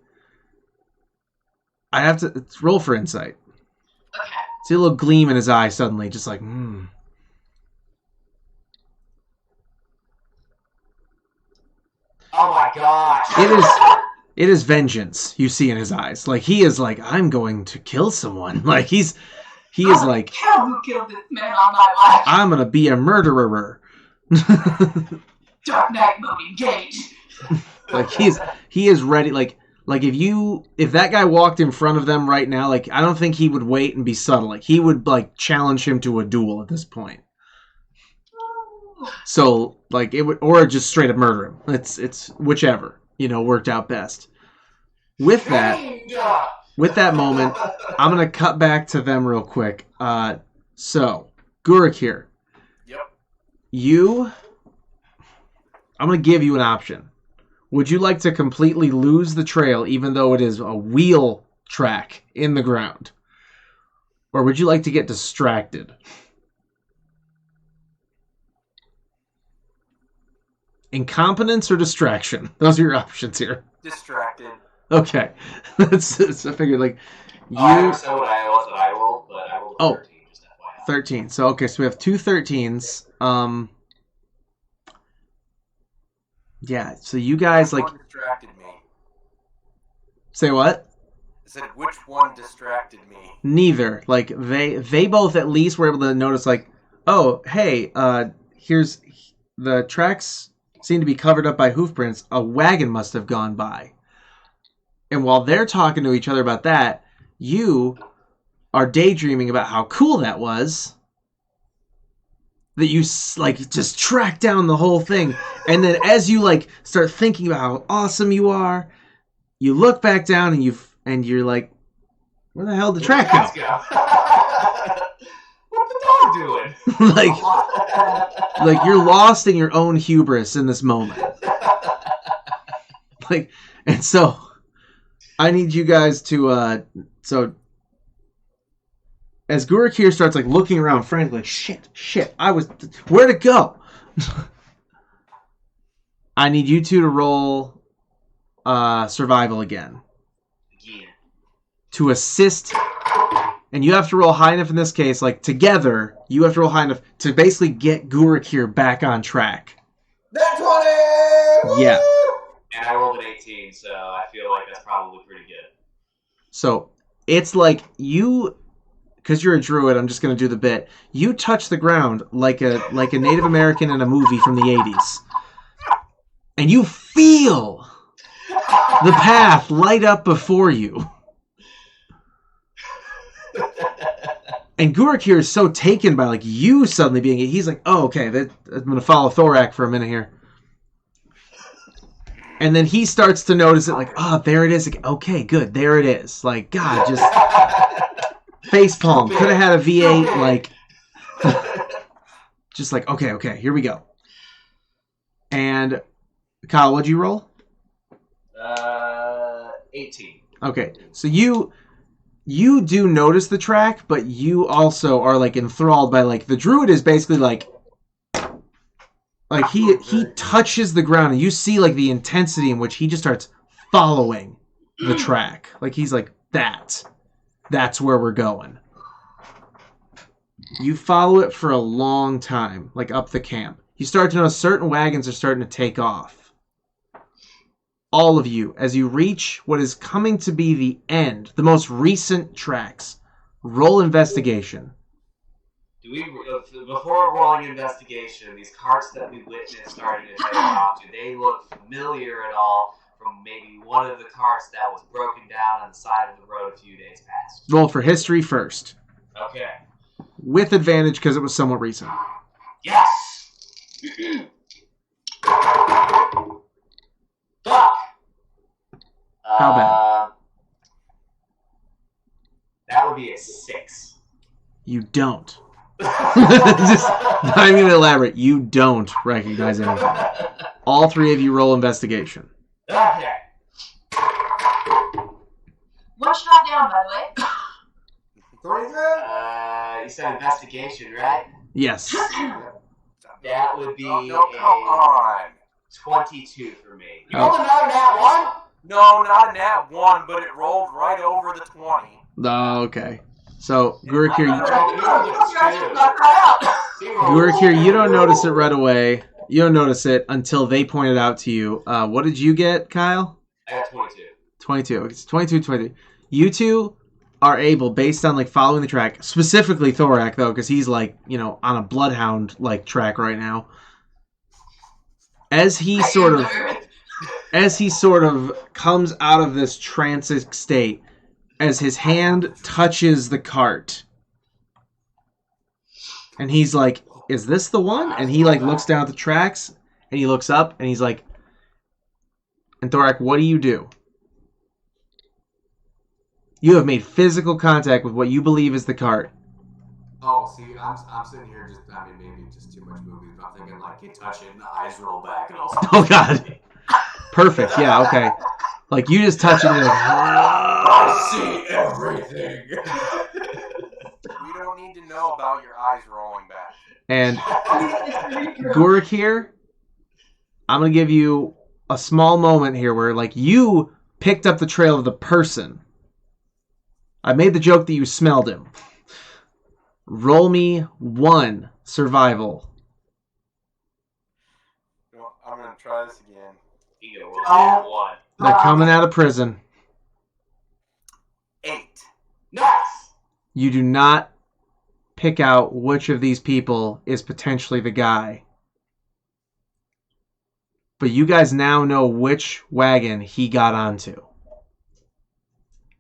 I have to roll for insight. Okay. See a little gleam in his eye suddenly, just like Oh my gosh. It is vengeance you see in his eyes. Like he is like, I'm going to kill someone. Like he is like, Who killed this man on my life? I'm gonna be a murderer. Dark Knight mode engaged. Like he is ready. Like if that guy walked in front of them right now, like I don't think he would wait and be subtle. Like he would like challenge him to a duel at this point. So like it would, or just straight up murder him. It's whichever worked out best. With that moment, I'm gonna cut back to them real quick. So Gurik here. Yep. I'm going to give you an option. Would you like to completely lose the trail, even though it is a wheel track in the ground? Or would you like to get distracted? Incompetence or distraction? Those are your options here. Distracted. Okay. That's I figured, like, you... I so what I rolled, but I rolled a 13, just FYI. 13. So, okay, so we have two 13s. Yeah, so you guys, Which like... one distracted me? Say what? I said, which one distracted me? Neither. Like, they both at least were able to notice, like, oh, hey, here's... The tracks seem to be covered up by hoof prints. A wagon must have gone by. And while they're talking to each other about that, you are daydreaming about how cool that was. That you, like, just track down the whole thing. And then as you, like, start thinking about how awesome you are, you look back down and you're like, where the hell did the track go? What's the dog doing? like you're lost in your own hubris in this moment. Like, and so I need you guys to so as Gurik here starts like looking around frantically, like, shit, where'd it go? I need you two to roll survival again. To assist, and you have to roll high enough in this case, like together, you have to roll high enough to basically get Gurik here back on track. That's 20! Yeah. And I rolled an 18, so I feel like that's probably pretty good. So it's like you, because you're a druid, I'm just going to do the bit. You touch the ground like a Native American in a movie from the 80s. And you feel the path light up before you. And Gurik here is so taken by like you suddenly being, he's like, oh, okay, I'm going to follow Thorak for a minute here. And then he starts to notice it like, oh, there it is. Okay, good. There it is. Like, God, just facepalm. Could have had a V8, like, just like, okay, here we go. And Kyle, what'd you roll? 18. Okay, so you do notice the track, but you also are like enthralled by like the druid is basically like he touches the ground and you see like the intensity in which he just starts following the track. Like he's like, that's where we're going. You follow it for a long time, like up the camp. You start to notice certain wagons are starting to take off. All of you, as you reach what is coming to be the end, the most recent tracks, roll investigation. Do we, before rolling investigation, these carts that we witnessed starting to take off, do they look familiar at all from maybe one of the carts that was broken down on the side of the road a few days past. Roll for history first. Okay. With advantage because it was somewhat recent. Yes! Fuck! How bad? That would be a 6. You don't. Just not even gonna elaborate. You don't recognize anything. All three of you roll investigation. Okay. One shot down, by the way. 33? You said investigation, right? Yes. That would be No, come on. 22 for me. You rolled another nat 1? No, not a nat 1, but it rolled right over the 20. Oh, okay. So, Gurukir, Gurukir, you don't notice it right away. You don't notice it until they point it out to you. What did you get, Kyle? I got 22. 22. It's 22, 23. You two are able, based on like following the track, specifically Thorak though, because he's like, on a bloodhound like track right now. As he sort of comes out of this transic state, as his hand touches the cart, and he's like, "Is this the one?" And he like looks down at the tracks, and he looks up, and he's like, "And Thorak, what do you do?" You have made physical contact with what you believe is the cart. Oh, see, I'm sitting here maybe just too much movies, but I'm thinking like, you touch it and the eyes roll back and all. Oh God! Perfect. Yeah. Okay. Like you just touch it and you're like, I see everything. We don't need to know about your eyes rolling back. and Gurukir, I'm gonna give you a small moment here where like you picked up the trail of the person. I made the joke that you smelled him. Roll me 1 survival. Well, I'm going to try this again. You can roll that 1. They're coming out of prison. 8. Nice! You do not pick out which of these people is potentially the guy. But you guys now know which wagon he got onto.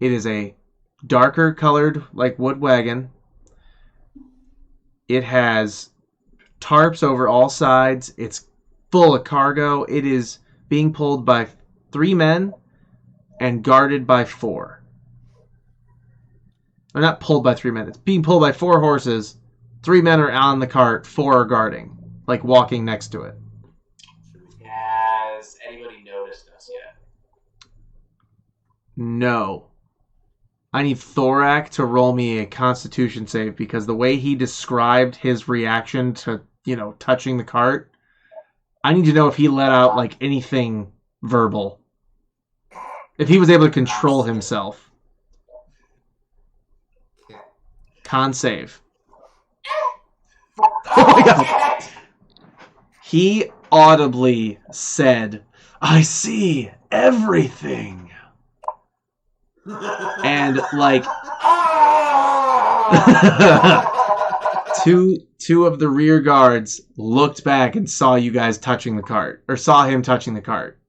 It is a darker colored, like wood wagon. It has tarps over all sides. It's full of cargo. It is being pulled by 3 men and guarded by 4. Or not pulled by 3 men. It's being pulled by 4 horses. 3 men are on the cart. 4 are guarding, like walking next to it. Has anybody noticed us yet? No. I need Thorak to roll me a Constitution save because the way he described his reaction to, touching the cart, I need to know if he let out like anything verbal. If he was able to control himself. Con save. Oh my God. He audibly said, "I see everything." And like two of the rear guards looked back and saw you guys touching the cart, or saw him touching the cart.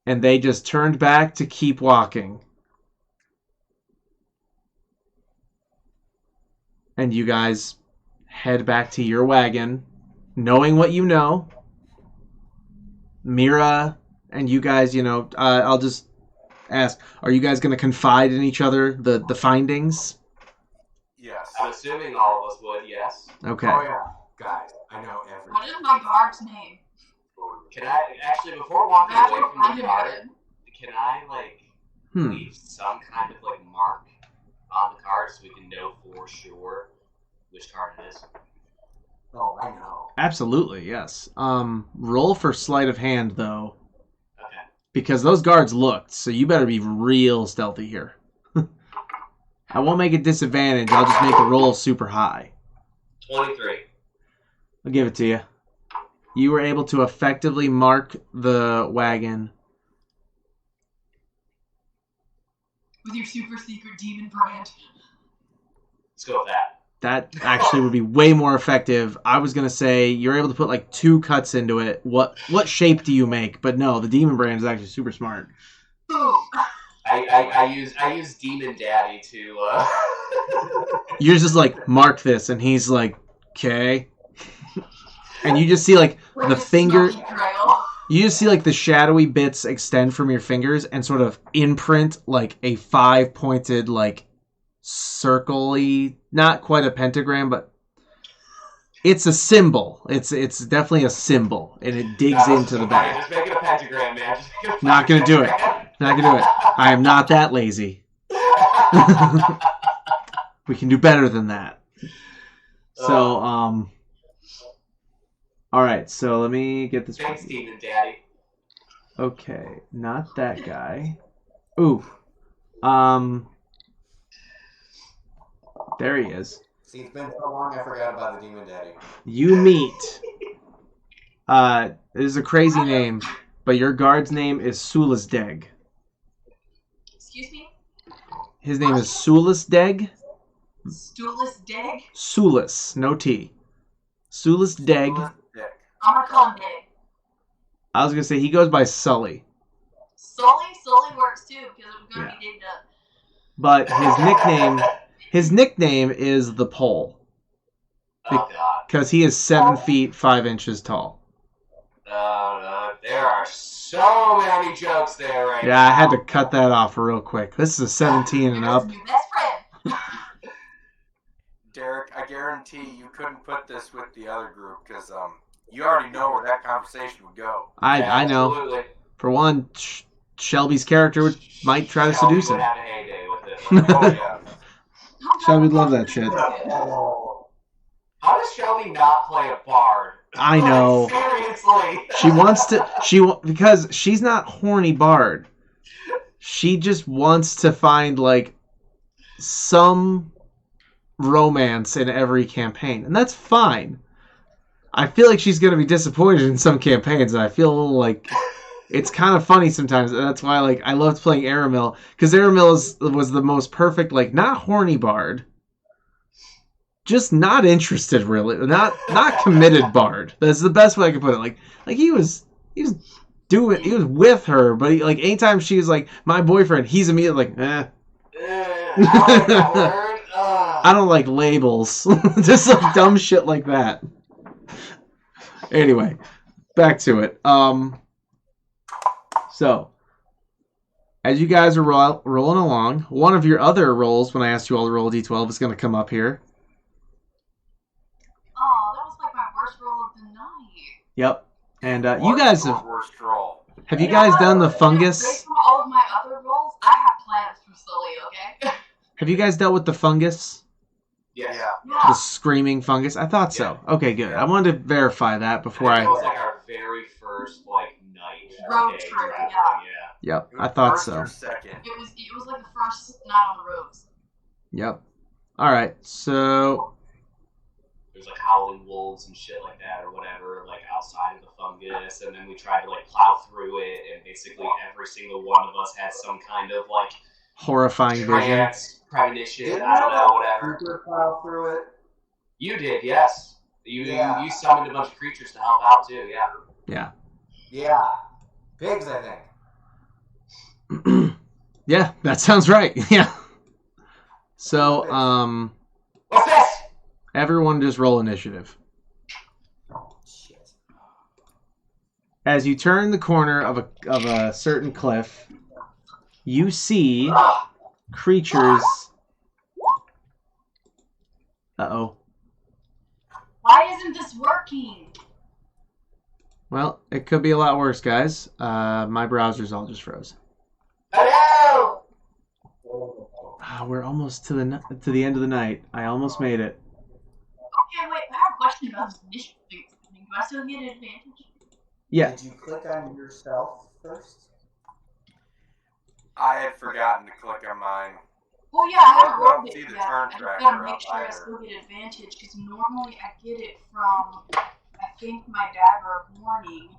And they just turned back to keep walking. And you guys head back to your wagon, knowing what you know. Mira and you guys, I'll just ask, are you guys going to confide in each other the findings? Yes. I'm assuming all of us would, yes. Okay. Oh yeah, guys, I know everything. What is my guard's name? Can I, actually, before walking I away will from find the him cart, again. can I, leave some kind of, mark on the cart so we can know for sure which cart it is? Oh, I know. Absolutely, yes. Roll for sleight of hand, though. Okay. Because those guards looked, so you better be real stealthy here. I won't make it disadvantage, I'll just make the roll super high. 23. I'll give it to you. You were able to effectively mark the wagon. With your super secret demon brand. Let's go with that. That actually would be way more effective. I was gonna say you're able to put like 2 cuts into it. What shape do you make? But no, the demon brand is actually super smart. I use Demon Daddy to. You're just like mark this, and he's like, okay. And you just see like the finger. You just see like the shadowy bits extend from your fingers and sort of imprint like a 5-pointed like circle-y, not quite a pentagram, but it's a symbol. It's definitely a symbol, and it digs into the back. Just make it a pentagram, man. Just make it a Not gonna do it. Not gonna do it. I am not that lazy. We can do better than that. So, all right. So let me get this. Thanks, Demon Daddy. Okay, not that guy. Ooh. There he is. See, it's been so long I forgot about the Demon Daddy. You meet. This is a crazy name, but your guard's name is Sulisdeg. Excuse me? His name is Sulisdeg. Stulisdeg? Sulis, no T. Sulisdeg. I'm gonna call him Dig. I was gonna say he goes by Sully, Sully works too, because I'm gonna be digged up. but his nickname is the Pole. Oh God. Because he is 7 feet 5 inches tall. There are so many jokes there right now. Yeah, I had to cut that off real quick. This is a 17 and up. Your best friend. Derek, I guarantee you couldn't put this with the other group because you already know where that conversation would go. I know. Absolutely. For one, Shelby's character might try to seduce him. Shelby would have a heyday with it. Oh, yeah. Shelby would love that shit. How does Shelby not play a bard? I know. Seriously. She wants to. Because she's not horny bard. She just wants to find like some romance in every campaign, and that's fine. I feel like she's gonna be disappointed in some campaigns, and I feel a little like it's kind of funny sometimes. And that's why like I loved playing Aramil, because Aramil was the most perfect, like not horny bard, just not interested really, not committed bard. That's the best way I could put it. Like he was with her, but he, like anytime she was like my boyfriend, he's immediately like I don't like labels. Just like dumb shit like that. Anyway, back to it. So, as you guys are rolling along, one of your other rolls, when I asked you all to roll a d12, is going to come up here. Oh, that was like my worst roll of the night. Yep. And you guys Worst roll. have you guys done the fungus? Based on all of my other rolls, I have plans for Sully, okay? Have you guys dealt with the fungus? Yeah. The screaming fungus? I thought so. Okay, good. I wanted to verify that before It I... was like our very first night. Road day trip, traveling, yeah. Yep, I thought First so. or second? It was like the first night on the roads. Yep. Alright, so... There's like howling wolves and shit like that or whatever, like outside of the fungus, and then we tried to like plow through it, and basically every single one of us had some kind of like Horrifying vision. premonition, I don't know, whatever. Super plow through it. You did, yes. You Yeah. summoned a bunch of creatures to help out too, yeah. Yeah. Yeah. Pigs, I think. Yeah, that sounds right. Yeah. So, What's this? everyone just roll initiative. Shit. As you turn the corner of a certain cliff, you see creatures. Uh-oh. Why isn't this working? Well, it could be a lot worse, guys. My browser's all just froze. Hello! We're almost to the end of the night. I almost made it. Okay, wait, I have a question about this initiative thing. Do I still get an advantage? Yeah. Did you click on yourself first? I had forgotten to click on mine. Well, yeah, I haven't Well, rolled it see the yet. turn I just tracker gotta make up sure I either. still get advantage, because normally I get it from, I think, my dagger of warning.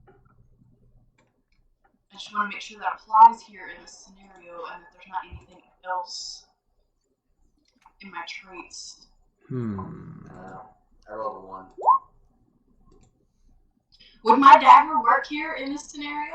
I just want to make sure that applies here in this scenario, and that there's not anything else in my traits I rolled a 1. Would my dagger work here in this scenario?